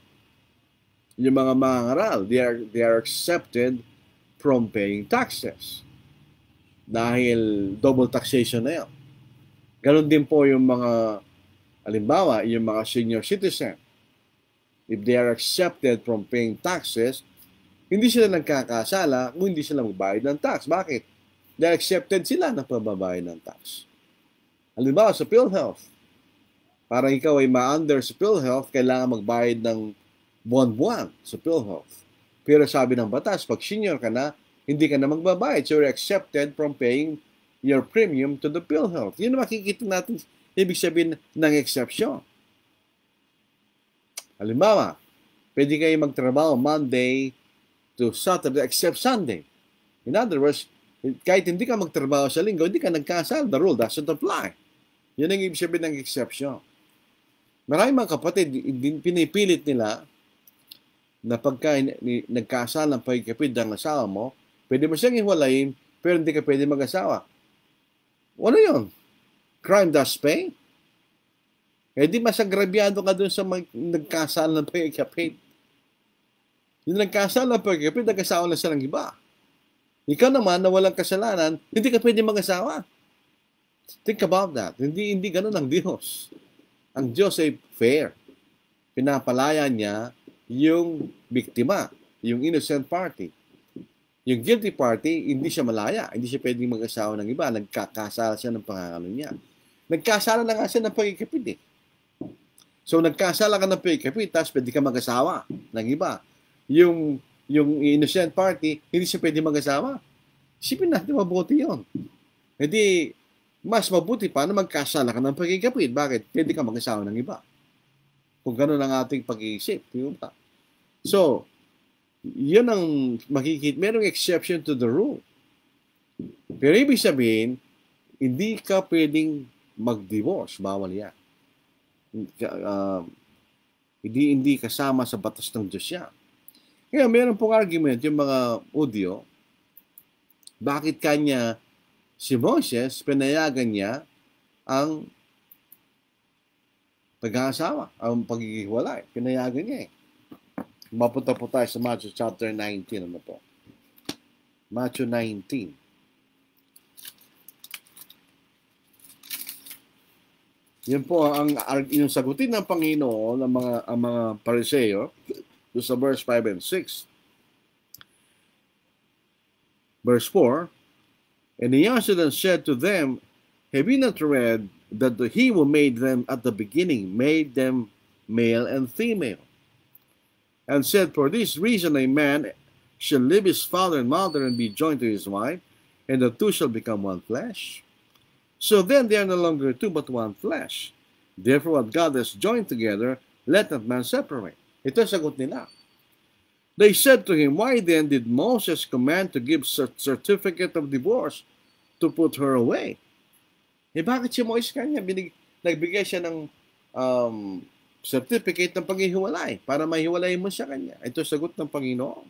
yung mga mangangaral, they are accepted from paying taxes. Dahil double taxation na yan. Ganon din po yung mga, halimbawa, yung mga senior citizen. If they are accepted from paying taxes, hindi sila nagkakasala kung hindi sila magbayad ng tax. Bakit? They're accepted sila na pagbabayad ng tax. Halimbawa, sa PhilHealth. Para ikaw ay ma-under sa PhilHealth, kailangan magbayad ng buwan-buwan sa PhilHealth. Pero sabi ng batas, pag senior ka na, hindi ka na magbabayad. So you're accepted from paying your premium to the PhilHealth. Yun na makikita natin, ibig sabihin ng exception. Halimbawa, pwede kayo magtrabaho Monday to Saturday except Sunday. In other words, kahit hindi ka magtrabaho sa linggo, hindi ka nagkasal. The rule doesn't apply. Yun ang ibig sabihin ng exception. Maraming mga kapatid, pinipilit nila na pagka nagkasal ng pagkapit ng asawa mo, pwede mo siyang hiwalayin, pero hindi ka pwede mag-asawa. Ano yun? Crime does pay? Eh di mas agrabyado ka dun sa nagkasal ng pagkapit. Yung nagkasal ng pagkapit, nag-asawa na siya ng iba. Ikaw naman na walang kasalanan, hindi ka pwede mag-asawa. Think about that. Hindi ganun ang Diyos. Ang Diyos ay fair. Pinapalaya niya yung biktima, yung innocent party. Yung guilty party, hindi siya malaya. Hindi siya pwedeng mag-asawa ng iba. Nagkakasala siya ng pangangalo niya. Nagkasala na nga siya ng pagkikapit eh. So, nagkasala ka ng pagkikapit, tapos pwede ka mag-asawa ng iba. Yung innocent party, hindi siya pwede mag-asawa. Isipin natin mabuti yun. Hindi, mas mabuti pa na magkasala ka ng pagkikapit. Bakit? Pwede ka mag-asawa ng iba. Kung gano'n ang ating pag-iisip. Diba? So, yun ang makikita. Merong exception to the rule. Pero ibig sabihin, hindi ka pwedeng mag-divorce. Bawal yan. Hindi kasama sa batas ng Diyos yan. Kaya meron pong argument yung mga Udyo, bakit kanya si Moses, pinayagan niya ang pag-aasawa, ang paghihiwalay. Pinayagan niya eh. Mapunta po tayo sa Matthew chapter 19. Ano po? Matthew 19. Yan po yung sagutin ng Panginoon ng mga Pariseo sa verse 5 and 6. Verse 4, and he answered and said to them, have you not read that he who made them at the beginning made them male and female? And said, for this reason a man shall leave his father and mother and be joined to his wife, and the two shall become one flesh. So then they are no longer two but one flesh. Therefore what God has joined together, let not man separate. Ito ang sagot nila. They said to him, why then did Moses command to give certificate of divorce to put her away? Eh bakit si Moses kanya nagbigay siya ng certificate ng paghihiwalay para mahiwalay mo siya kanya? Ito sagot ng Panginoon.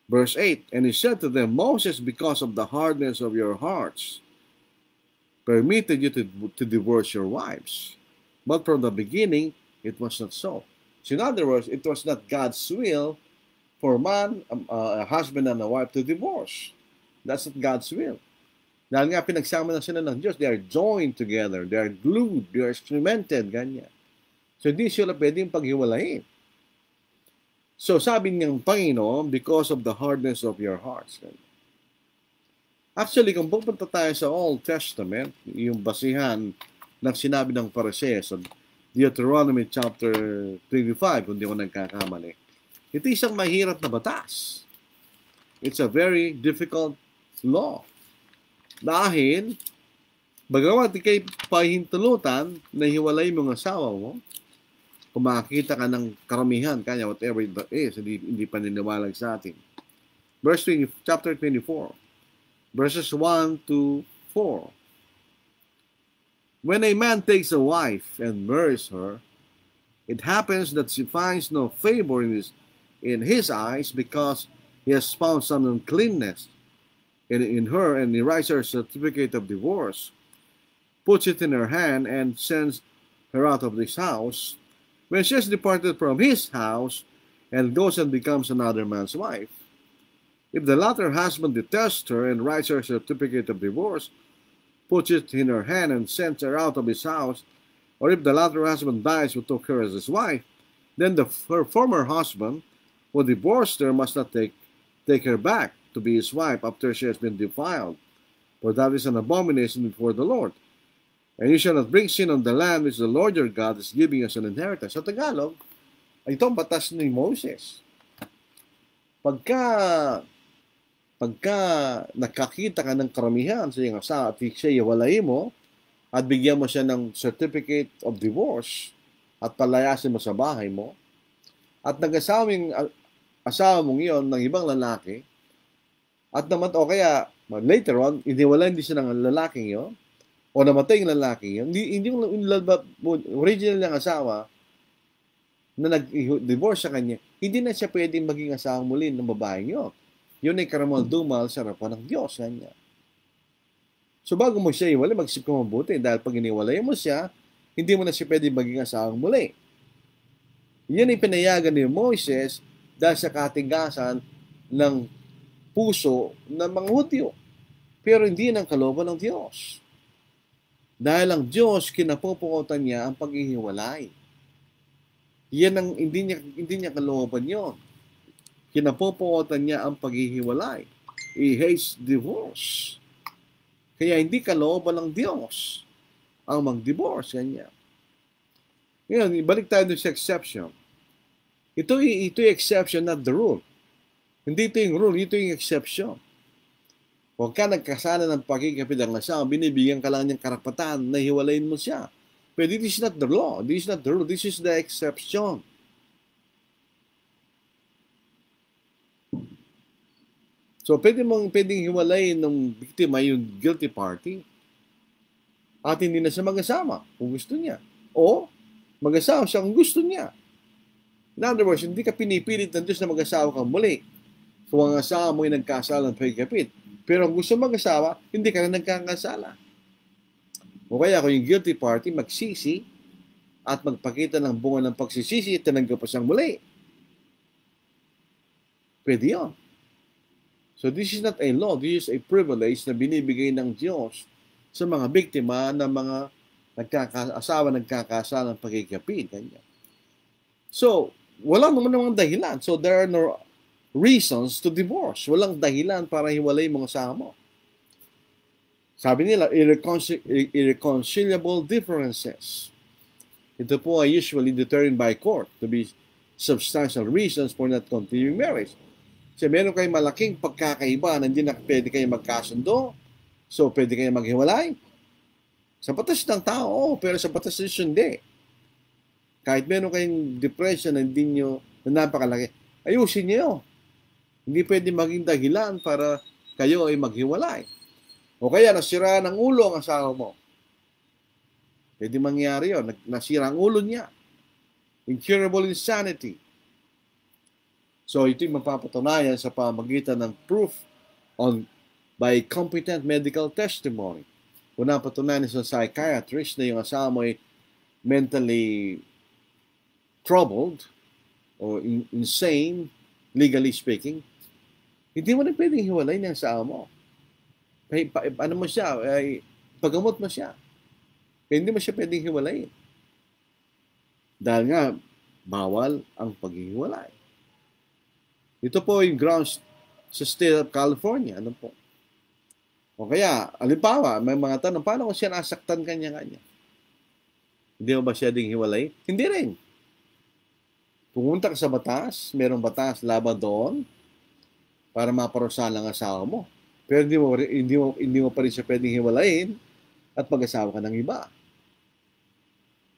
Verse 8, and he said to them, Moses, because of the hardness of your hearts, permitted you to divorce your wives. But from the beginning, it was not so. So in other words, it was not God's will for a husband and a wife to divorce. That's not God's will. Dahil nga pinagsama na sila ng Diyos, they are joined together, they are glued, they are cemented, ganyan. So hindi sila pwedeng paghiwalayin. So sabi niyang Panginoon, because of the hardness of your hearts. Actually, kung pupunta tayo sa Old Testament, yung basihan ng sinabi ng Pariseo sa Deuteronomy chapter 25, kung di ko nagkakamali. Ito isang mahirap na batas. It's a very difficult law. Dahil, bagamat ikay pahintulutan na hiwalay mong asawa mo, kung makakita ka ng karamihan, kanya whatever it is, hindi paniniwalag sa atin. chapter 24, verses 1 to 4. When a man takes a wife and marries her, it happens that she finds no favor in his eyes because he has found some uncleanness in her, and he writes her a certificate of divorce, puts it in her hand, and sends her out of this house. When she has departed from his house and goes and becomes another man's wife, if the latter husband detests her and writes her a certificate of divorce, puts it in her hand, and sends her out of his house, or if the latter husband dies who took her as his wife, then her former husband who divorced her must not take her back to be his wife after she has been defiled, for that is an abomination before the Lord. And you shall not bring sin on the land which the Lord your God is giving us an inheritance. Sa Tagalog, ito ang batas ni Moses. Pagka nakakita ka ng karamihan sa iyong asawa at siya iwalay mo at bigyan mo siya ng certificate of divorce at palayasin mo sa bahay mo at nag-asawing asawa mong iyon ng ibang lalaki at naman o kaya later on, iniwalay hindi siya ng lalaking iyon o namatay yung lalaki iyon, hindi yung original niyang asawa na nag-divorce sa kanya, hindi na siya pwedeng maging asawa muli ng babaeng iyon. Yun ay karamal-dumal sa harapan ng Diyos. Kanya. So bago mo siya iwalay, mag-isip ka mabuti dahil pag iniwalay mo siya, hindi mo na siya pwedeng maging asawang muli. Yan ay pinayagan ni Moises dahil sa katigasan ng puso ng mga Hudyo. Pero hindi ng kalooban ng Diyos. Dahil ang Diyos, kinapupukotan niya ang paghihiwalay. Yan ang hindi niya kalooban yon. Kinapupukotan niya ang paghihiwalay. He hates divorce. Kaya hindi kalooban ng Diyos ang mag-divorce. Kanya. Ngayon, ibalik tayo sa exception. Ito yung exception, not the rule. Hindi ito yung rule, ito yung exception. Huwag ka nagkasala ng pagkikapit ng asawa, binibigyan ka lang niyang karapatan na hiwalayin mo siya. But this is not the law. This is not the rule. This is the exception. So, pwedeng hiwalayin ng biktima yung guilty party at hindi na siya mag-asama kung gusto niya. O, mag-asawa siya kung gusto niya. In other words, hindi ka pinipilit ng Diyos na mag-asawa ka muli. Kung ang asawa mo ay nagkasala ng pagkikapit. Pero kung gusto mag-asawa, hindi ka na nagkakasala. O kaya kung yung guilty party magsisi at magpakita ng bunga ng pagsisisi at tinanggap pa siyang muli. Pwede yun. So this is not a law, this is a privilege na binibigay ng Diyos sa mga biktima ng mga nagkakasala ng pagkikapit. So, walang naman dahilan. So there are no reasons to divorce. Walang dahilan para hiwalay mga asawa mo. Sabi nila, irreconcilable differences. Ito po ay usually determined by court to be substantial reasons for not continuing marriage. Kasi meron kayong malaking pagkakaiba na hindi na pwede kayo magkasundo, so pwede kayo maghiwalay. Sa batas ng tao, pero sa batas ng hindi. Kahit meron kayong depression na hindi nyo, na napakalaki, ayusin nyo. Hindi pwede maging dahilan para kayo ay maghiwalay. O kaya nasira ng ulo ang asawa mo. Pwede mangyari yun. Nasira ang ulo niya. Incurable insanity. So ito yung mapapatunayan sa pamagitan ng proof by competent medical testimony. Kung napatunayan sa psychiatrist na yung asawa mo ay mentally troubled or insane, legally speaking, hindi mo na pwedeng hiwalay ng asawa mo. Ano mo siya? Pagamot mo siya. Kaya hindi mo siya pwedeng hiwalayin. Dahil nga, bawal ang paghihiwalay. Ito po yung grounds sa state of California. Ano po? O kaya, alibawa, may mga tanong, paano kung siya nasaktan kanya-kanya? Hindi mo ba siya ding hiwalay? Hindi rin. Pumunta ka sa batas, merong batas laban doon para maparusahan ang asawa mo. Pero hindi mo pa rin siya pwedeng hiwalayin at mag-asawa ka ng iba.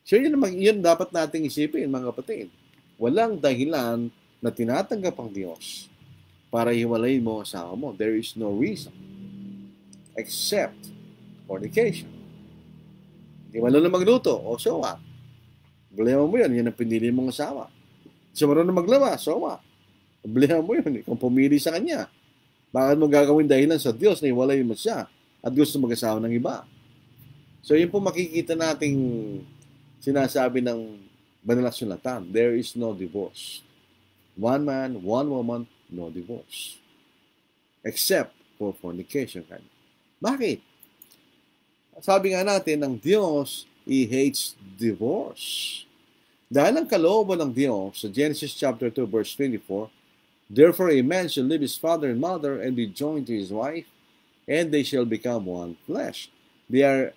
So yun dapat nating isipin, mga kapatid. Walang dahilan na tinatanggap ang Diyos para hiwalayin mo ang asawa mo. There is no reason except fornication. Hindi marunong magluto, o so what? Problema mo yun, yan ang pinili mong asawa. Siya marunong maglaba, so what? Problema mo yun, kung pumili sa kanya. Bakit mo gagawin dahilan sa Diyos na hiwalayin mo siya at gusto mag-asawa ng iba? So yun po makikita nating sinasabi ng banal na sulatan, there is no divorce. One man, one woman, no divorce. Except for fornication. Bakit? Sabi nga natin, ng Diyos, He hates divorce. Dahil ang kalooban ng Diyos, sa Genesis chapter 2, verse 24, therefore a man shall leave his father and mother and be joined to his wife, and they shall become one flesh. They are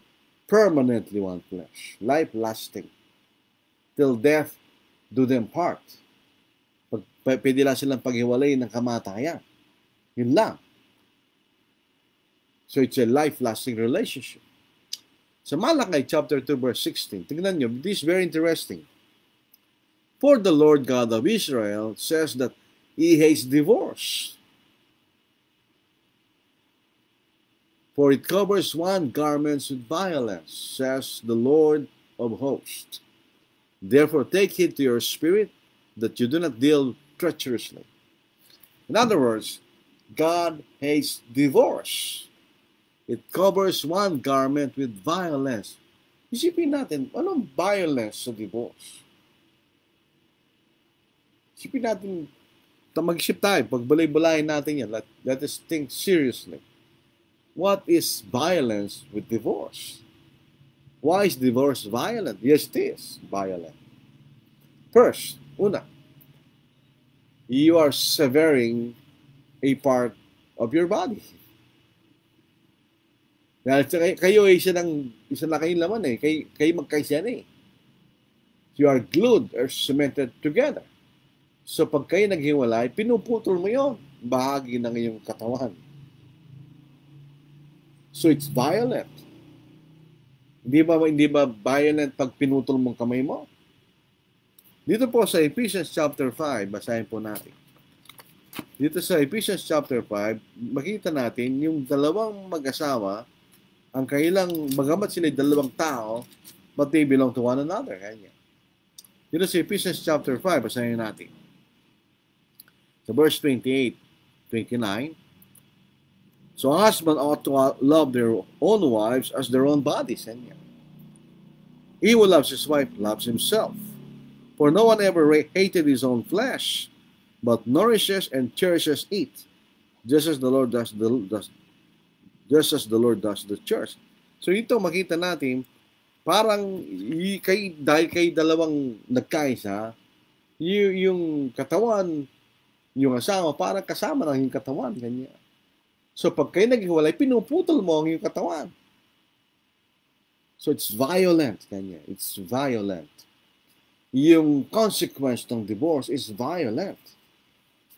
permanently one flesh, life-lasting, till death do them part. Pwede lang silang paghiwalay ng kamatayan. Yun lang. So it's a life-lasting relationship. Sa Malakay chapter 2 verse 16, tignan nyo, this is very interesting. For the Lord God of Israel says that He hates divorce. For it covers one garment with violence, says the Lord of hosts. Therefore take heed to your spirit that you do not deal treacherously. In other words, God hates divorce. It covers one garment with violence. Isipin natin, anong violence sa divorce? Isipin natin, mag-isip tayo, pagbalay-balayin natin yan. Let us think seriously. What is violence with divorce? Why is divorce violent? Yes, it is violent. First, una, you are severing a part of your body. Dahil kayo ay isa na kayong laman eh. Kayo magkaisa na eh. You are glued or cemented together. So pag kayo naghiwalay, pinuputol mo yon, bahagi ng iyong katawan. So it's violent. Hindi ba violent pag pinutol mong kamay mo? Dito po sa Ephesians chapter 5, basahin po natin. Dito sa Ephesians chapter 5, makita natin yung dalawang mag-asawa, ang kailang, bagamat sila dalawang tao, but they belong to one another. Kanya. Dito sa Ephesians chapter 5, basahin natin. Sa verse 28, 29, so a husband ought to love their own wives as their own bodies. Kanya. He who loves his wife loves himself. For no one ever hated his own flesh, but nourishes and cherishes it, just as the Lord does the church. So ito makita natin, parang dahil kay dalawang nagkaisa, yung katawan, yung asawa, parang kasama ng yung katawan. Ganyan. So pag kayo naghiwalay, pinuputol mo ang yung katawan. So it's violent. Ganyan. It's violent. Yung consequence ng divorce is violent.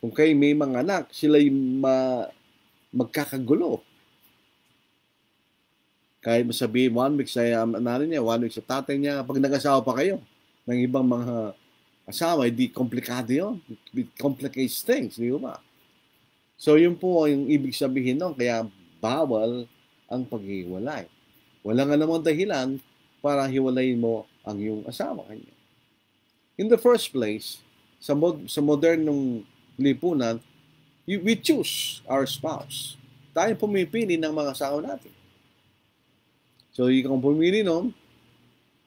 Kung kayo may mga anak, sila yung magkakagulo. Kahit masabihin, 1 week sa nanay niya, 1 week sa tatay niya, pag nag-asawa pa kayo ng ibang mga asawa, hindi komplikado yun. It complicates things, di ba? So, yun po yung ibig sabihin nun, kaya bawal ang paghiwalay. Wala nga namang dahilan para hiwalayin mo ang iyong asawa kanya. In the first place, sa modernong lipunan, we choose our spouse. Tayo pumipili ng mga asawa natin. So, kung pumili nun,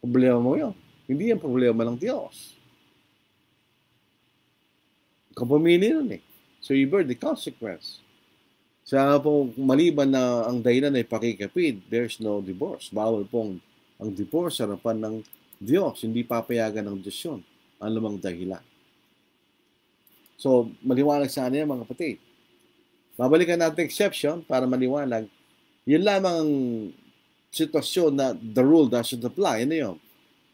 problema mo yun. Hindi yan problema ng Diyos. Kung pumili nun eh. So, you bear the consequence. Sa po, maliban na ang dahilan ay pakikapid, there's no divorce. Bawal pong ang divorce sa harapan ng Diyos. Hindi papayagan ng Diyos yun. Ang lumang dahilan. So, maliwanag sana yan mga kapatid. Babalikan natin exception para maliwanag. Yun lamang ang sitwasyon na the rule doesn't apply. Ano yun?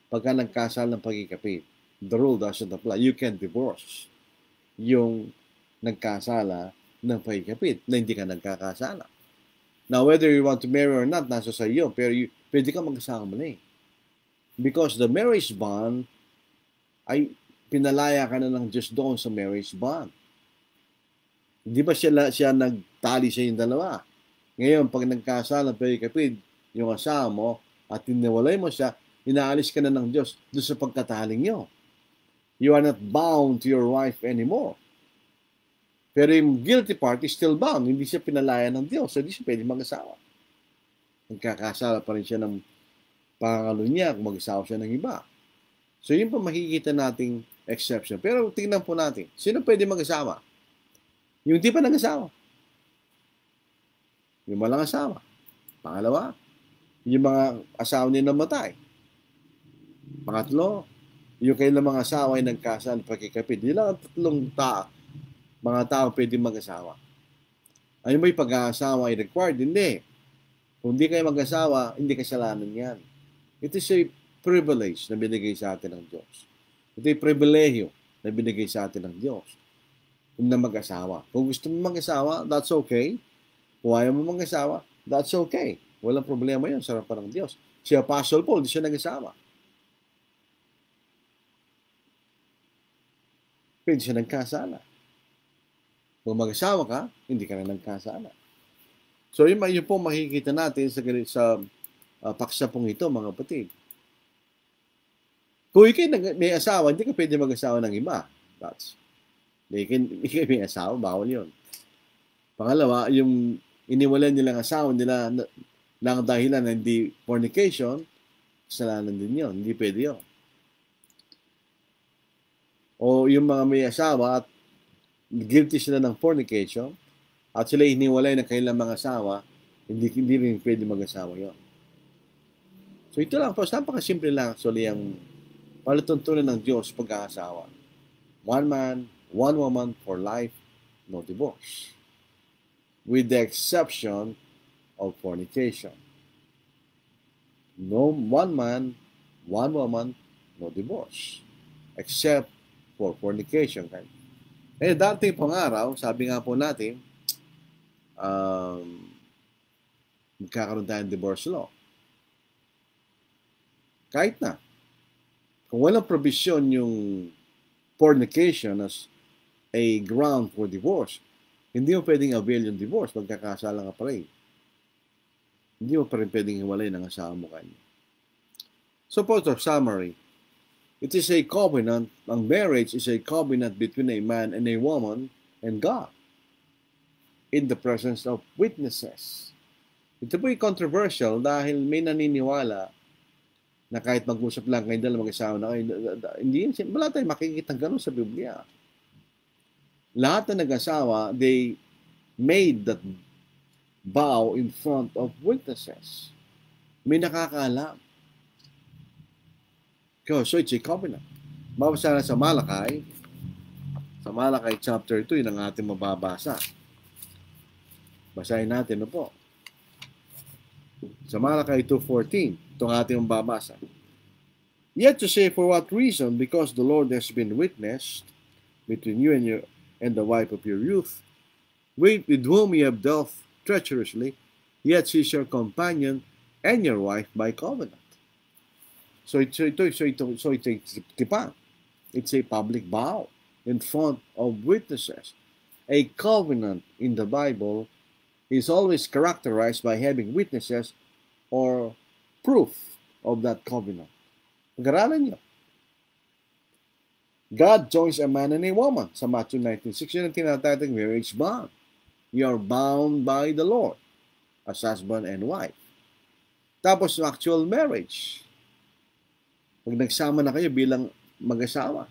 Pagka nagkasal ng pagkikapit, the rule doesn't apply. You can divorce yung nagkasala ng pagkikapit na hindi ka nagkakasala. Now, whether you want to marry or not, nasa sa iyo. Pero pwede ka magkasama muli. Because the marriage bond ay pinalaya ka na ng Diyos doon sa marriage bond. Hindi ba siya nagtali sa yung dalawa? Ngayon, pag nagkasala pagkapit yung asawa mo at tiniwalay mo siya, inaalis ka na ng Diyos doon sa pagkataling nyo. You are not bound to your wife anymore. Pero yung guilty party still bound. Hindi siya pinalaya ng Diyos. So, hindi siya pwede mag-asawa. Nagkakasala pa rin siya ng pangalo niya kung mag-asawa siya ng iba. So, yun po makikita nating exception. Pero tingnan po natin, sino pwede mag-asawa? Yung di pa nag-asawa. Yung walang asawa. Pangalawa, yung mga asawa niya namatay. Pangatlo, yung kailang mga asawa ay nagkasal pagkikapit. Hindi lang ang tatlong mga tao pwede mag-asawa. Ano ba yung pag-aasawa ay required? Hindi. Kung hindi kayo mag-asawa, hindi kasalanan yan. It is a privilege na binigay sa atin ng Diyos. Ito ay pribilehyo na binigay sa atin ng Diyos na mag-asawa. Kung gusto mo mag-asawa, that's okay. Kung ayaw mo mag-asawa, that's okay. Walang problema yun sa harapan ng Diyos. Si Apostle Paul, di siya nag-asawa. Pwede siya nagkasala. Kung mag-asawa ka, hindi ka na nagkasala. So, yun po makikita natin sa paksa pong ito, mga kapatid. Kung ikay may asawa, hindi ka pwede mag-asawa ng iba. Ikay may asawa, bawal yun. Pangalawa, yung iniwalan nilang asawa nila lang dahilan na hindi fornication, kasalanan din yun. Hindi pwede yun. O yung mga may asawa at guilty sila ng fornication at sila iniwalay ng kanilang mga asawa, hindi rin pwede mag-asawa yun. So ito lang po, napakasimple lang actually ang palatuntunan ng Diyos pag-aasawa. One man, one woman for life, no divorce. With the exception of fornication. No one man, one woman, no divorce. Except for fornication. Dating pong araw, sabi nga po natin, magkakaroon tayo ng divorce law. Kahit na. Kung walang provision yung fornication as a ground for divorce, hindi mo pwedeng avail yung divorce, magkakasala ka pa rin. Hindi mo pa rin pwedeng hiwalay ng asawa mo kanya. So, for summary, it is a covenant, ang marriage is a covenant between a man and a woman and God in the presence of witnesses. Ito po ay controversial dahil may naniniwala na kahit mag-usap lang kayo dalawa mag-asawa na kayo, hindi yun, wala tayong makikita gano'n sa Biblia. Lahat na nag-asawa, they made that vow in front of witnesses. May nakakaalam. So it's a covenant. Mabasa na sa Malakay chapter 2, yun ang ating mababasa. Basahin natin na po. Sa Malakay 2:14, itong ating mababasa. Yet to say for what reason, because the Lord has been witness between you and the wife of your youth, with whom you have dealt treacherously, yet she is your companion and your wife by covenant. So it's a tipan. It's a public vow in front of witnesses. A covenant in the Bible is always characterized by having witnesses or proof of that covenant. Pag-aralan niyo. God joins a man and a woman sa Matthew 19:6. Yun ang tinatawag marriage bond. You are bound by the Lord as husband and wife. Tapos actual marriage. Pag nagsama na kayo bilang mag-asawa,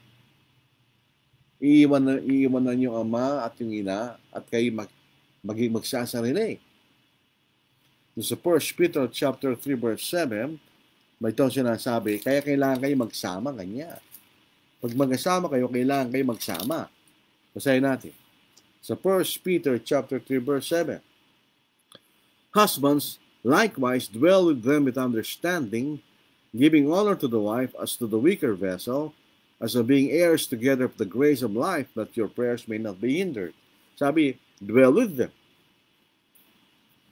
iiwanan yung ama at yung ina at kayo magsasarili. Sa 1 Peter chapter 3 verse 7, may ito sinasabi, kaya kailangan kayo magsama kanya. Pag mag-asama kayo, kailangan kayo magsama. Basahin natin. Sa 1 Peter chapter 3 verse 7, husbands, likewise dwell with them with understanding, giving honor to the wife as to the weaker vessel, as of being heirs together of the grace of life, that your prayers may not be hindered. Sabi, dwell with them.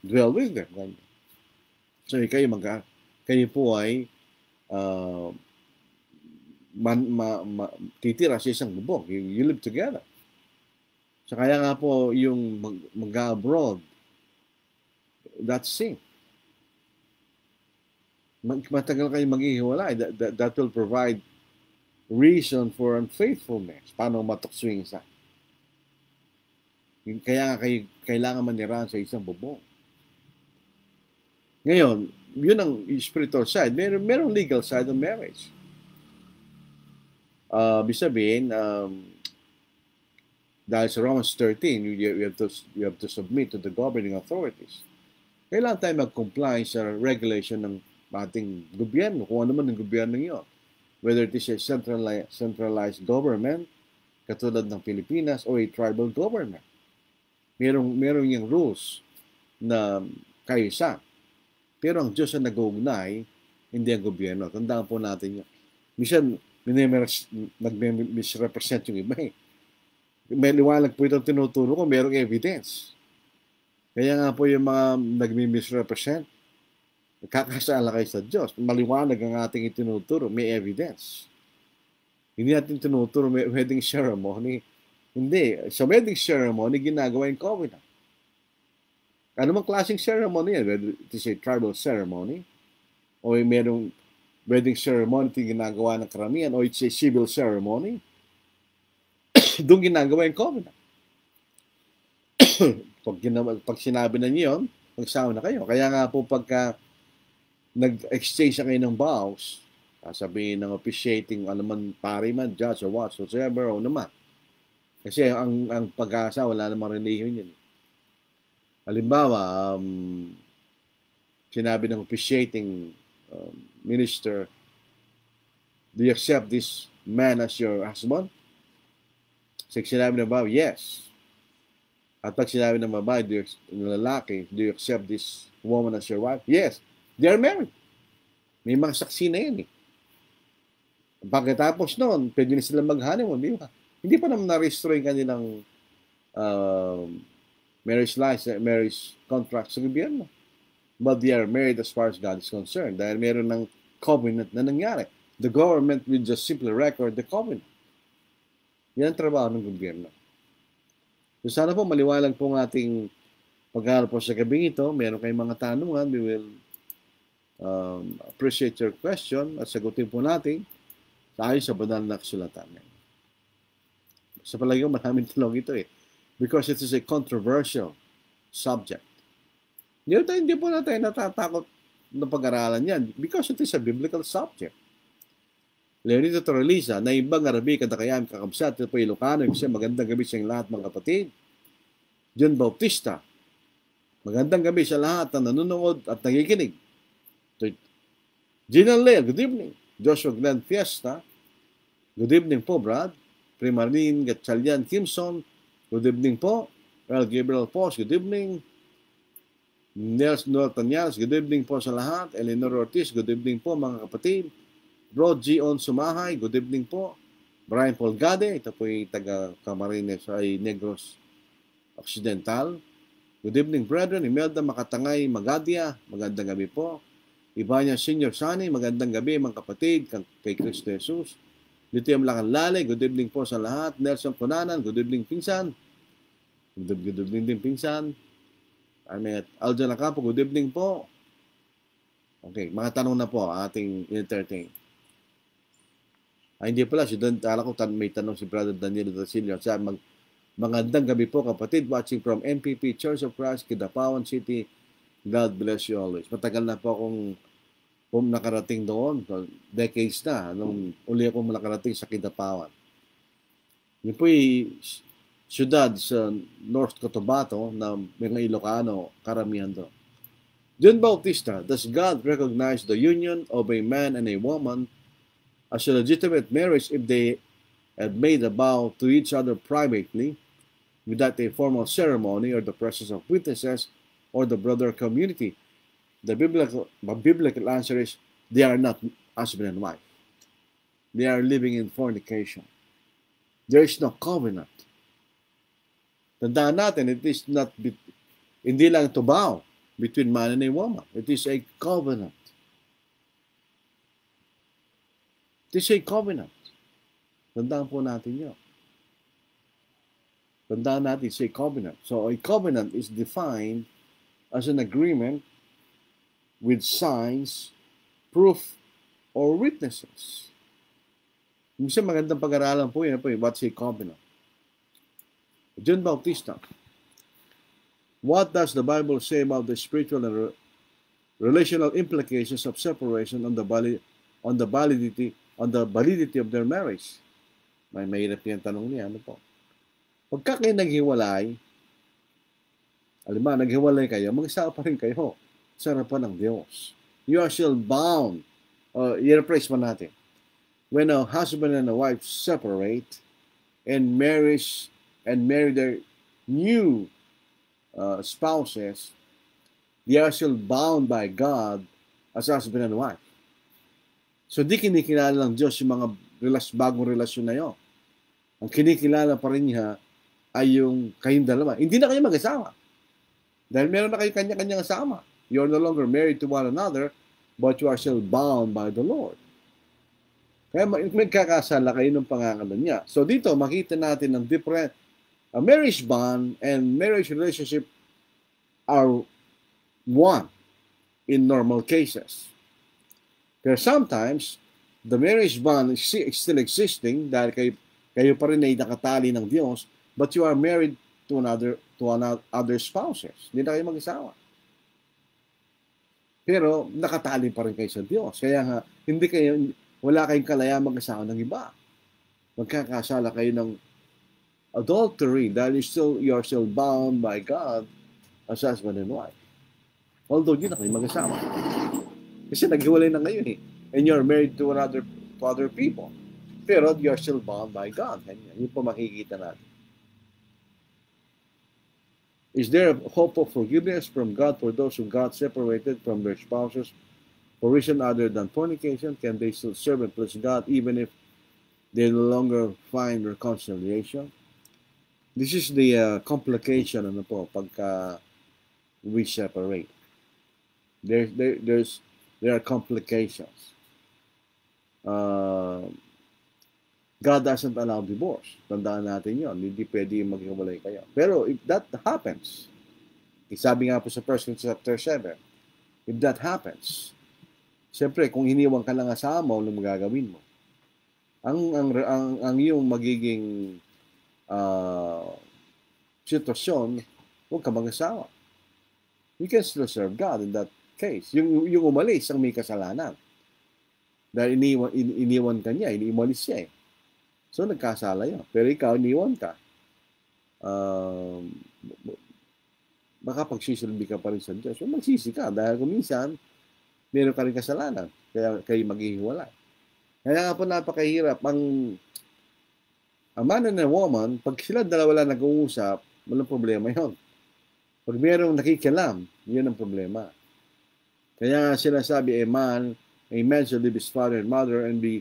Dwell with them. So, kayo po ay titira sa isang bubong. You live together. So kaya nga po yung mag-abroad, that's sin. Matagal kayo maghihiwalay, that will provide reason for unfaithfulness. Paano matukso yung isa? Kaya nga kayo kailangan manirahan sa isang bubong. Ngayon, yun ang spiritual side. Merong legal side of marriage. Ibig sabihin, dahil sa Romans 13, you have to submit to the governing authorities. Kailangan tayo mag-comply sa regulation ng ating gobyerno, kung ano man ang gobyerno yun. Whether it is a centralized government, katulad ng Pilipinas, o a tribal government. Merong yung rules na kaisa. Pero ang Diyos ang nag-uugnay, hindi ang gobyerno. Tandaan po natin yun. Minsan, nag-misrepresent yung iba eh. May liwanag po itong tinuturo ko, merong evidence. Kaya nga po yung mga nag-misrepresent, kakasala kayo sa Diyos. Maliwanag ang ating itinuturo, may evidence. Hindi natin tinuturo may wedding ceremony. Hindi. Sa wedding ceremony, ginagawa yung covenant. Ano mang klaseng ceremony yan? Whether it is a tribal ceremony, o merong wedding ceremony ito ginagawa ng karamihan, o it's a civil ceremony, doon ginagawa yung covenant. Pag sinabi na niyo yun, magsama na kayo. Kaya nga po pagka nag-exchange na kayo ng vows, sabihin ng officiating, man, pari man, judge, or whatsoever, o naman. Kasi ang pag-asa, wala namang religion yun. Halimbawa, sinabi ng officiating minister, do you accept this man as your husband? So, sinabi ng babae, yes. At pag sinabi ng babae, ng lalaki, do you accept this woman as your wife? Yes. They are married. May mga saksi na yun eh. Pagkatapos noon, pwede na sila mag-honeymoon, di ba? Hindi pa naman na-restro yung kanilang marriage contract sa gobyerno. But they are married as far as God is concerned. Dahil meron ng covenant na nangyari. The government will just simply record the covenant. Yan ang trabaho ng gobyerno. So sana po maliwalag po ang ating pag-aaral po sa gabing ito. Meron kayong mga tanungan. We will appreciate your question at sagutin po natin tayo sa banal na kasulatan. Sa palagi ko, maraming tulong ito eh. Because it is a controversial subject. Hindi po natin natatakot na pag-aralan yan because it is a biblical subject. Leonito Torreliza, na ibang Arabi, kadakayam, kakabsat, ito po Ilocano, kasi magandang gabi sa lahat mga kapatid. John Bautista, magandang gabi sa lahat na nanonood at nakikinig. Gina Lea, good evening. Joshua Glenn Fiesta, good evening po, Brad. Primarine Gatchalian Kimson, good evening po. Earl Gabriel Pos, good evening. Nels Noel Tanyas, good evening po sa lahat. Eleanor Ortiz, good evening po mga kapatid. Rod G. On Sumahay, good evening po. Brian Polgade, ito po yung taga Camarines ay Negros Occidental. Good evening, brethren. Imelda Makatangay Magadia, magandang gabi po. Ibanya Senior Sani, magandang gabi mga kapatid kay Cristo Jesus. Dito yung Lale, good evening po sa lahat. Nelson Conanan, good evening pinsan. Good evening din pinsan. Aljan Acapo, good evening po. Okay, mga tanong na po ating entertain. Hindi pala, alam ko may tanong si Brother Daniel Dasilio. Magandang gabi po kapatid, watching from NPP Church of Christ, Kidapawan City. God bless you always. Matagal na po akong nakarating doon. Decades na. Nung uli akong nakarating sa Kidapawan. Yun po yung syudad sa North Cotabato na mga Ilocano, karamihan doon. John Bautista, does God recognize the union of a man and a woman as a legitimate marriage if they had made a vow to each other privately without a formal ceremony or the presence of witnesses or the brother community? The biblical answer is they are not husband and wife. They are living in fornication. There is no covenant. Tandaan natin, it is not, hindi lang to vow between man and a woman. It is a covenant. It is a covenant. Tandaan po natin yun. Tandaan natin, it's a covenant. So a covenant is defined as an agreement with signs, proof, or witnesses. Minsan magandang pag-aralan po yun, what's a covenant? John Bautista, what does the Bible say about the spiritual and relational implications of separation on the validity of their marriage? May mahirap yung tanong niya, ano po? Pagka kayo naghiwalay, naghiwalay kayo, mag-isa pa rin kayo sa harapan ng Diyos. You are still bound. I-rephrase pa natin. When a husband and a wife separate and marry their new spouses, they are still bound by God as husband and wife. So di kinikilala ng Diyos yung mga bagong relasyon na yun. Ang kinikilala pa rin niya ay yung kayong dalawa. Hindi na kayo mag-asawa. Dahil meron na kayo kanya-kanyang asama. You're no longer married to one another, but you are still bound by the Lord. Kaya magkakasala kayo ng pangangalan niya. So dito, makita natin ng different marriage bond and marriage relationship are one in normal cases. Pero sometimes, the marriage bond is still existing dahil kayo pa rin ay nakatali ng Diyos, but you are married to other spouses. Hindi na kayo mag-asawa. Pero nakatali pa rin kayo sa Diyos. Kaya nga, wala kayong kalayaan mag-asawa ng iba. Magkakasala kayo ng adultery dahil you are still bound by God as husband and wife. Although, hindi na kayo mag-asawa. Kasi naghiwalay na ngayon eh. And you're married to other people. Pero you are still bound by God. Yun po makikita natin. Is there a hope of forgiveness from God for those who got separated from their spouses for reason other than fornication? Can they still serve and please God even if they no longer find reconciliation? This is the complication pagka we separate. There are complications. God doesn't allow divorce. Tandaan natin yon. Hindi pwede maghiwalay kayo. Pero if that happens, sabi nga po sa 1 Corinthians chapter 7, if that happens, siyempre, kung iniwan ka lang asawa mo, anong magagawin mo? Ang iyong magiging sitwasyon, huwag ka mag-asawa. You can still serve God in that case. Yung umalis ang may kasalanan. Dahil iniwan ka niya, iniwalis siya eh. So, nagkasala yun. Pero ikaw, iniwan ka. Baka pagsisilbi ka pa rin sa Diyos. So, magsisi ka. Dahil kung minsan, meron ka rin kasalanan. Kaya kayo maghihiwalay. Kaya nga po napakahirap. Ang man and a woman, pag sila dalawa lang nag-uusap, walang problema yun. Pag merong nakikialam, yun ang problema. Kaya sinasabi, a man shall leave his father and mother and be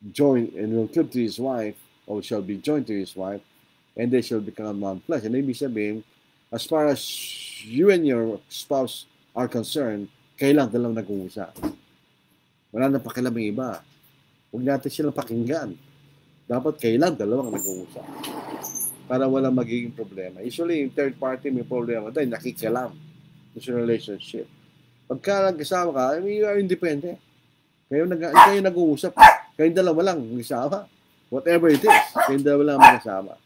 joined and will cleave to his wife, or shall be joined to his wife, and they shall become one flesh. And ibig sabihin, as far as you and your spouse are concerned, kailang dalawang nag-uusap. Wala nang pakialam ng iba. Huwag natin silang pakinggan. Dapat kailang dalawang nag-uusap. Para walang magiging problema. Usually, yung third party may problema dahil nakikialam sa relationship. Pagka nag-asawa ka, you are independent. Kayo nag-uusap. Kayong dalawa lang mag-asawa. Whatever it is, kayong dalawa lang mag-asawa.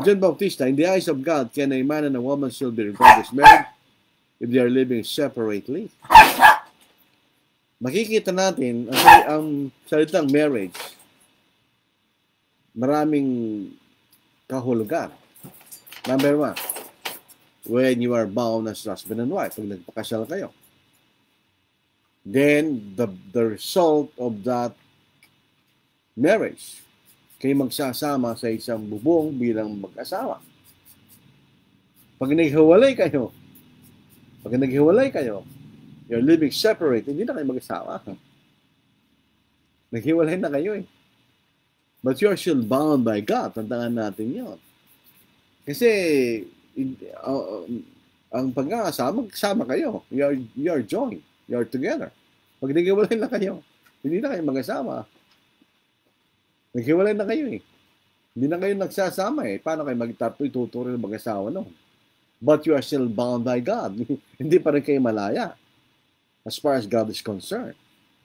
John Bautista, in the eyes of God, can a man and a woman still be regarded as married if they are living separately? Makikita natin ang salitang marriage, maraming kahulugan. Number one, when you are bound as husband and wife, pag nagpakasal kayo. Then, the result of that marriage, kayo magsasama sa isang bubong bilang mag-asawa. Pag naghiwalay kayo, you're living separate, hindi na kayo mag-asawa. Naghiwalay na kayo eh. But you're still bound by God. Tandaan natin yun. Kasi, ang pag-asama kayo, you're joined. You're together. Pag naghiwalay na kayo, hindi na kayo mag-asama. Naghiwalay na kayo eh. Hindi na kayo nagsasama eh. Paano kayo magtuturo ng mag-asawa no? But you are still bound by God. Hindi pa rin kayo malaya as far as God is concerned.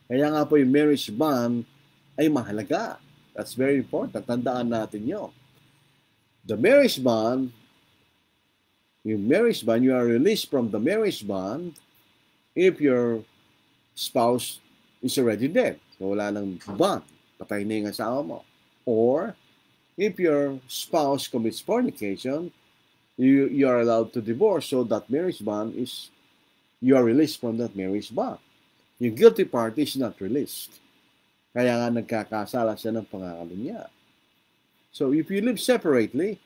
Kaya nga po yung marriage bond ay mahalaga. That's very important. Tandaan natin yun. The marriage bond, you are released from the marriage bond if your spouse is already dead. So wala nang bond. Patay na yung asawa mo. Or, if your spouse commits fornication, you are allowed to divorce. So that marriage bond is, you are released from that marriage bond. Yung guilty party is not released. Kaya nga nagkakasala siya ng pangakalunya. So if you live separately,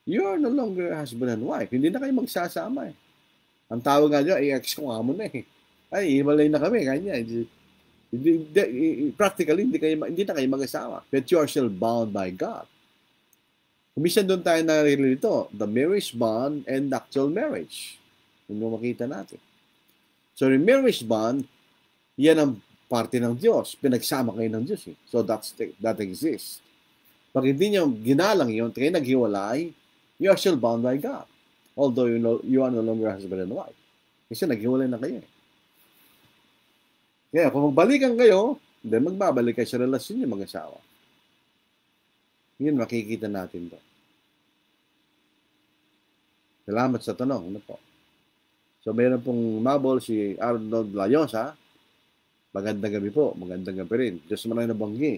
you are no longer husband and wife. Hindi na kayo magsasama eh. Ang tawag nga dyan, ex ko nga mo na eh. Ay, himalay na kami, kanya. Practically, hindi na kayo mag-asawa. But you are still bound by God. Kumisan doon tayo narilito, the marriage bond and actual marriage. Kung makita natin. So, the marriage bond, yan ang parte ng Diyos. Pinagsama kayo ng Diyos. Eh. So, that exists. Pag hindi nyo ginalang yun, kayo naghiwalay, you are still bound by God. Although you are no longer husband and wife. Kasi naghiwalay na kayo. Eh. Kaya kung magbalikan kayo, then magbabalik kayo sa relasyon niyo mag-asawa. Yun, makikita natin to. Salamat sa tanong. Ano po? So, mayroon pong mabol si Arnold Layosa. Magandang gabi po. Magandang gabi rin. Diyos manay na banggi.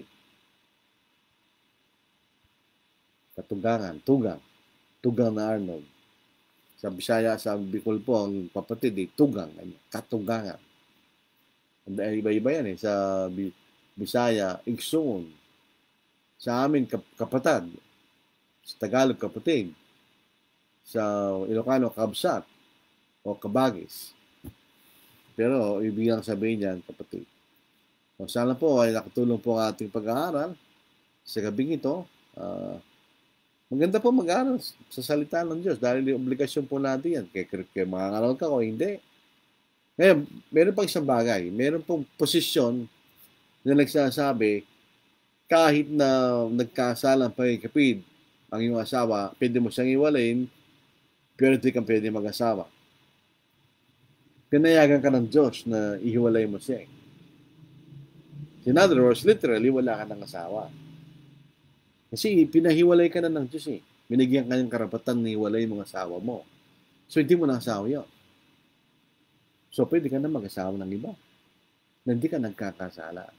Katugangan. Tugang na Arnold. Sa Bisaya, sa Bicol po, ang kapatid eh, tugang. Katugangan. Iba-iba yan eh. Sa Bisaya, igsoon. Sa amin, kapatid. Sa Tagalog, kapatid. Sa Ilocano, kabsat. O kabagis. Pero, ibig lang sabihin yan, kapatid. So, sana po ay nakatulong po ang ating pag-aaral sa gabing ito. Maganda po mag-aaral sa salita ng Diyos dahil yung obligasyon po natin yan. Kaya makakaroon ka o hindi. Ngayon, meron pang isang bagay. Meron pong posisyon na nagsasabi kahit na nagkasalang pagkakapid ang iyong asawa, pwede mo siyang iwalayin, pero hindi kang pwede mag-asawa. Pinayagan ka ng Diyos na ihiwalay mo siya. In other words, literally, wala ka ng asawa. Kasi pinahiwalay ka na ng Diyos eh. Binigyan ka ng karapatan na iwalay yung mga asawa mo. So, hindi mo na asawa yun. So, pwede ka na mag-asawa ng iba. Na hindi ka nagkakasala.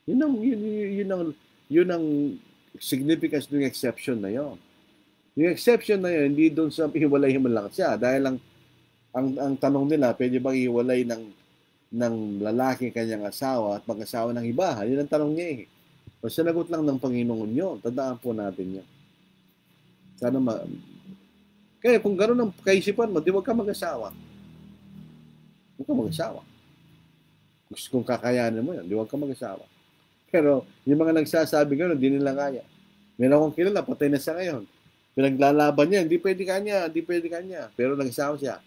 Yun ang significance ng exception na yun. Yung exception na yun, hindi doon sa ihiwalay mo lang siya. Dahil ang tanong nila, pwede bang ihiwalay ng lalaki kanyang asawa at mag-asawa ng iba? Yun ang tanong niya eh. O sinagot lang ng Panginoon yun. Tandaan po natin yun. Sana kaya kung gano'n ang kaisipan mo, di wag ka mag-asawa. Huwag ka mag-asawa. Kung kakayanin mo yan, di wag ka mag-asawa. Pero yung mga nagsasabi gano'n, di nila kaya. Meron akong kilala, patay na siya ngayon. Pinaglalaban niya, hindi pwede kanya. Pero nag-asawa siya.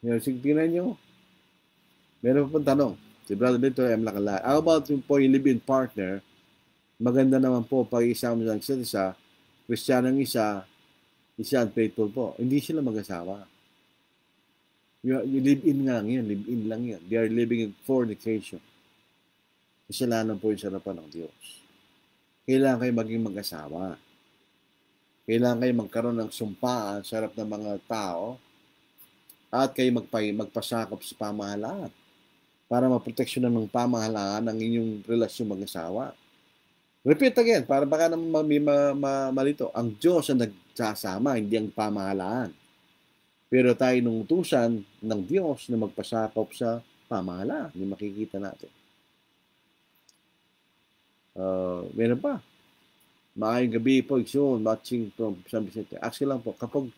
Sige, tingnan niyo. Meron pa pong tanong. Si Brother Victor M. Lacala. How about yung po yung live-in partner? Maganda naman po pag isama ng isa, Kristiyanong isa unfaithful po. Hindi sila mag-asawa. You live-in lang yan. They are living in fornication. Kasalanan po yung sarapan ng Diyos. Kailangan kayo maging mag-asawa. Kailangan kayo magkaroon ng sumpaan sa harap ng mga tao at kayo magpasakop sa pamahalaan para maproteksyonan ng pamahalaan ang inyong relasyon mag-asawa. Repeat again, para baka naman malito. Ang Diyos ang nagsasama, hindi ang pamahalaan. Pero tayo nung utusan ng Diyos na magpasakop sa pamahalaan. Yung makikita natin. Meron pa. Maayong gabi po, Ikson, watching from San Vicente. Actually lang po, kapag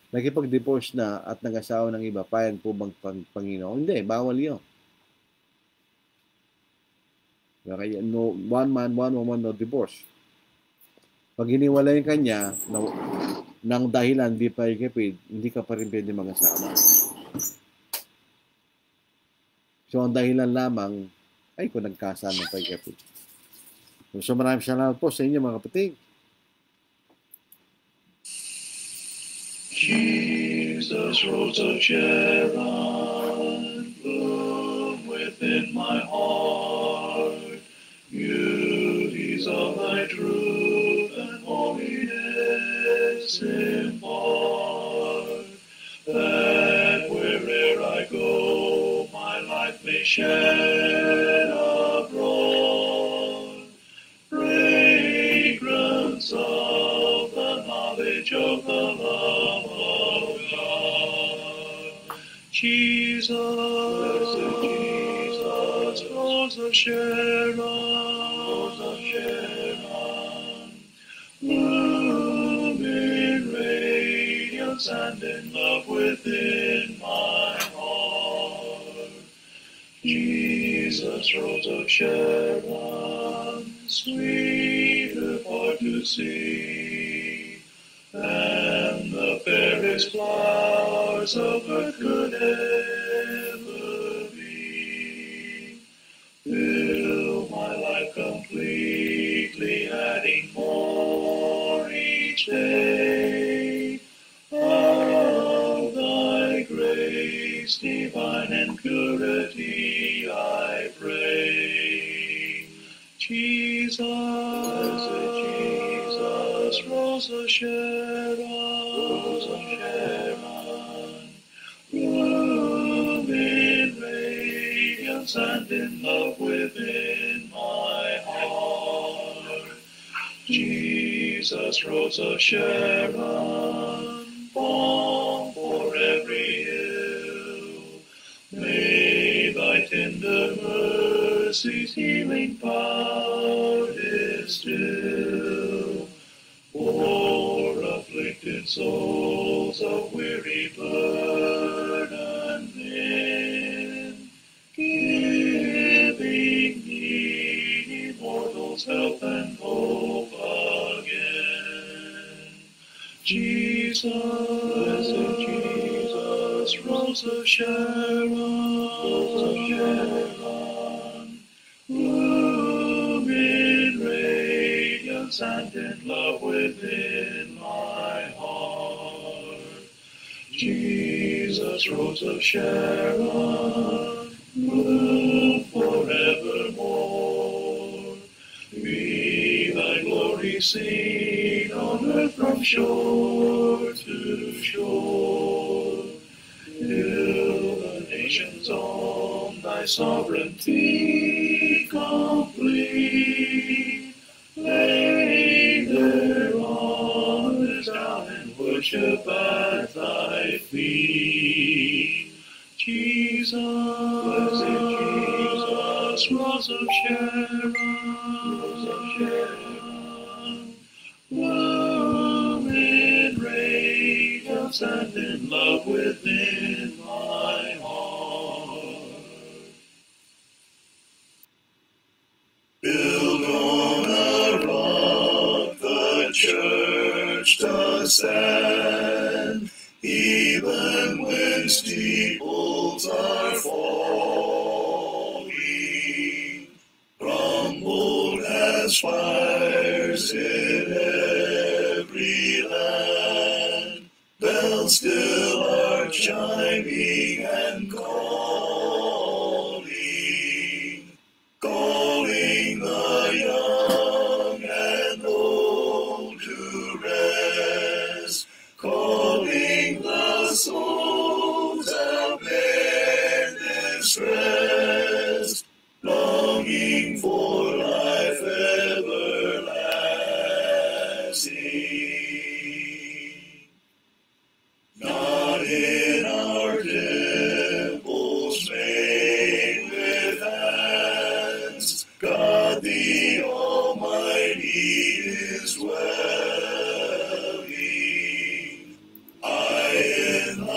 nakipag-divorce na at nag-asawa ng iba, payag po bang Panginoon? Hindi, bawal yun. Kaya no, one woman, no divorce. Pag hiniwalay kanya ng dahilan di pa ikipid, hindi ka pa rin pwede mag-asawa. So, ang dahilan lamang ay kung nagkasal ng pag-ikipid. So maraming salamat po sa inyo mga kapatid. Jesus, Rose of Sharon, bloom within my heart. Beauties of thy truth and holiness impart, that where'er I go, my life may shed abroad fragrance of the knowledge of the love of God. Jesus, blessed Jesus, Rose of Sharon, bloom in radiance and in love within my heart. Jesus, Rose of Sharon, sweeter far to see than the fairest flowers of earth could ever be. Fill my life completely, adding more each day of thy grace divine and purity, I pray. Jesus, blessed Jesus, Rose of Sharon, bloom in radiance and in love within my heart. Jesus, Rose of Sharon, balm for every ill, may thy tender mercy's healing power distill. For afflicted souls of weary burden men, giving needy mortals help and hope again. Jesus, blessed Jesus, Rose of Sharon, bloom in radiance and in love within my heart. Jesus, Rose of Sharon, bloom forevermore. Be thy glory seen on earth from shore to shore. Till the nations own thy sovereignty complete, lay their honors down and worship at thy feet. Jesus, blessed Jesus, Rose of Sharon, bloom in radiance and in love within my heart. Build on a rock, the church does stand, even when steeples are falling, crumbled as fires in every land, bells still are chiming and calling the young and old to rest, calling the souls of men distressed, longing for life everlasting. Not in our temples made with hands, God the Almighty is dwelling. High in the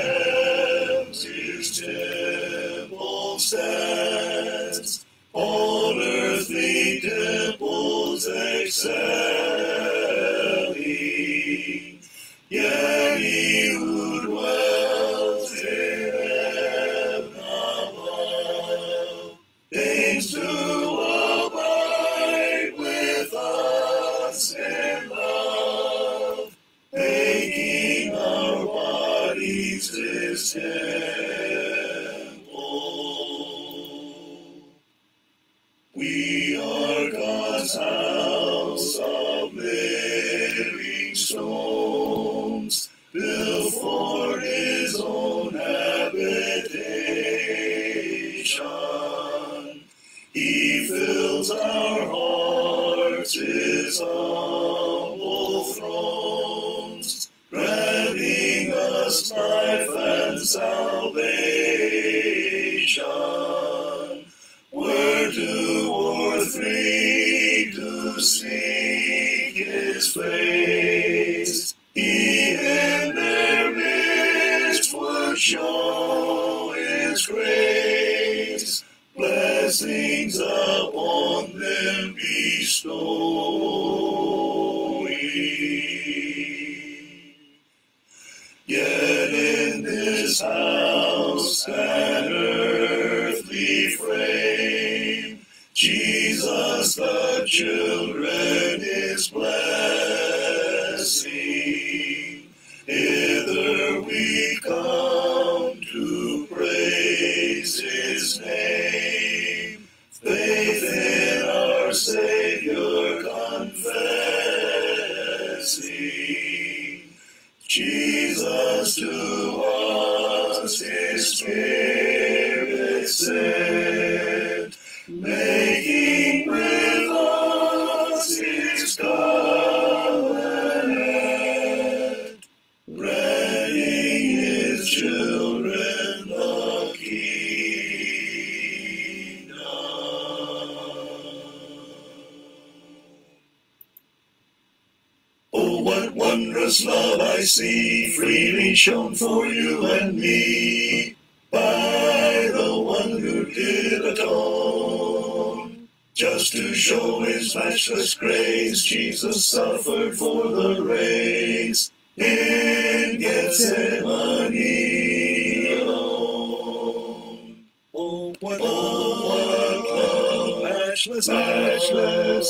heavens His temple stands, all earthly temples excelling. Yet He who dwells in heaven above deigns to abide are God's house of living stones, built for his own habitation. He fills our hearts, his humble thrones, granting us life and salvation. Where 2 or 3 do seek his face, he in their midst would show his grace, blessings upon them bestowing. Yet in this house an earthly frame, Jesus the children is blessing. Hither we come to praise his name, faith in our Savior confessing. Jesus to us his Spirit sent, making with us his covenant, granting his children the Oh, what wondrous love I see, freely shown for you and me, by the one who did atone. Just to show his matchless grace, Jesus suffered for the race, in Gethsemane alone. Oh, what love, matchless love,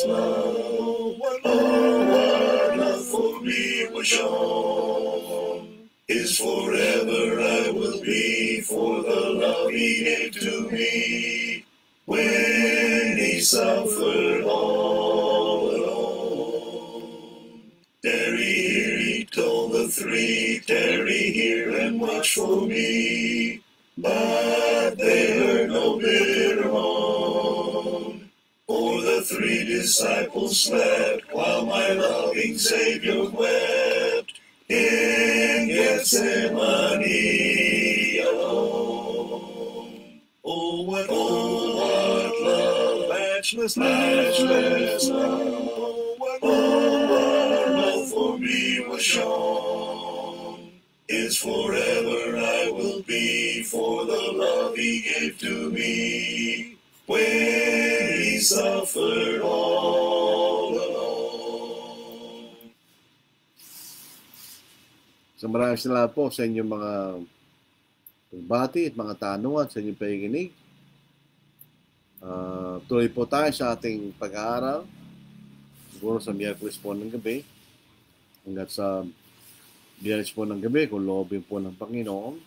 what love for me was shown. Is forever I will be, for the love he gave to me, when he suffered all alone. Tarry here, he told the 3, tarry here and watch for me, but they heard no bitter moan. For the 3 disciples slept, while my loving Savior wept, in Gethsemane alone. Oh, what love, matchless love, what love for me was shown. Is forever I will be, for the love he gave to me, when he suffered all alone. So maraming salamat po sa inyong mga pagbati at mga tanungan sa inyong pakikinig. Tuloy po tayo sa ating pag-aaral. Siguro sa Miyerkules po ng gabi. Hanggat sa Biyernes po ng gabi, kung loobin po ng Panginoon,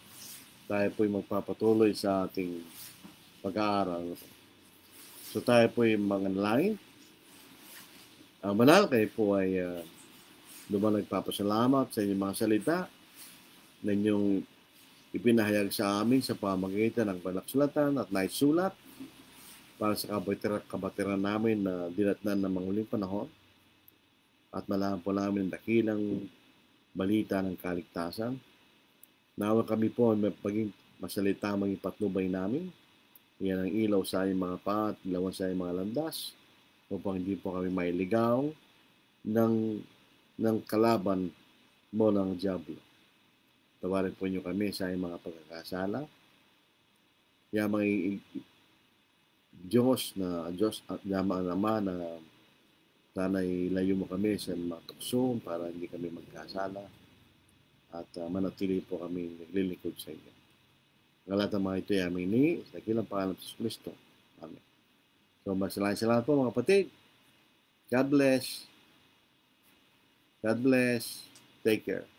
tayo po'y magpapatuloy sa ating pag-aaral. So tayo po'y manganalangin. Manal, kayo po ay nagpapasalamat sa inyong mga salita na inyong ipinahayag sa amin sa pamamagitan ng balaksulatan at naisulat para sa kabatiran namin na dinatnan ng mga huling panahon at malaman po namin ang dakilang balita ng kaligtasan. Nawa kami po ay maging masalita maging patnubay namin. Yan ang ilaw sa aming mga paa at ilawan sa aming mga landas upang hindi po kami mailigaw ng kalaban mo ng Diablo. Tawarin po niyo kami sa aming mga pagkakasala. Yan mga Diyos at yaman Ama na sana ilayo mo kami sa mga tukso para hindi kami magkasala at manatili po kami naglilingkod sa inyo. Ang lahat ng mga ito ay aming ni sa dakilang pangalan ng Kristo. Amen. So salamat po mga kapatid. God bless. God bless. Take care.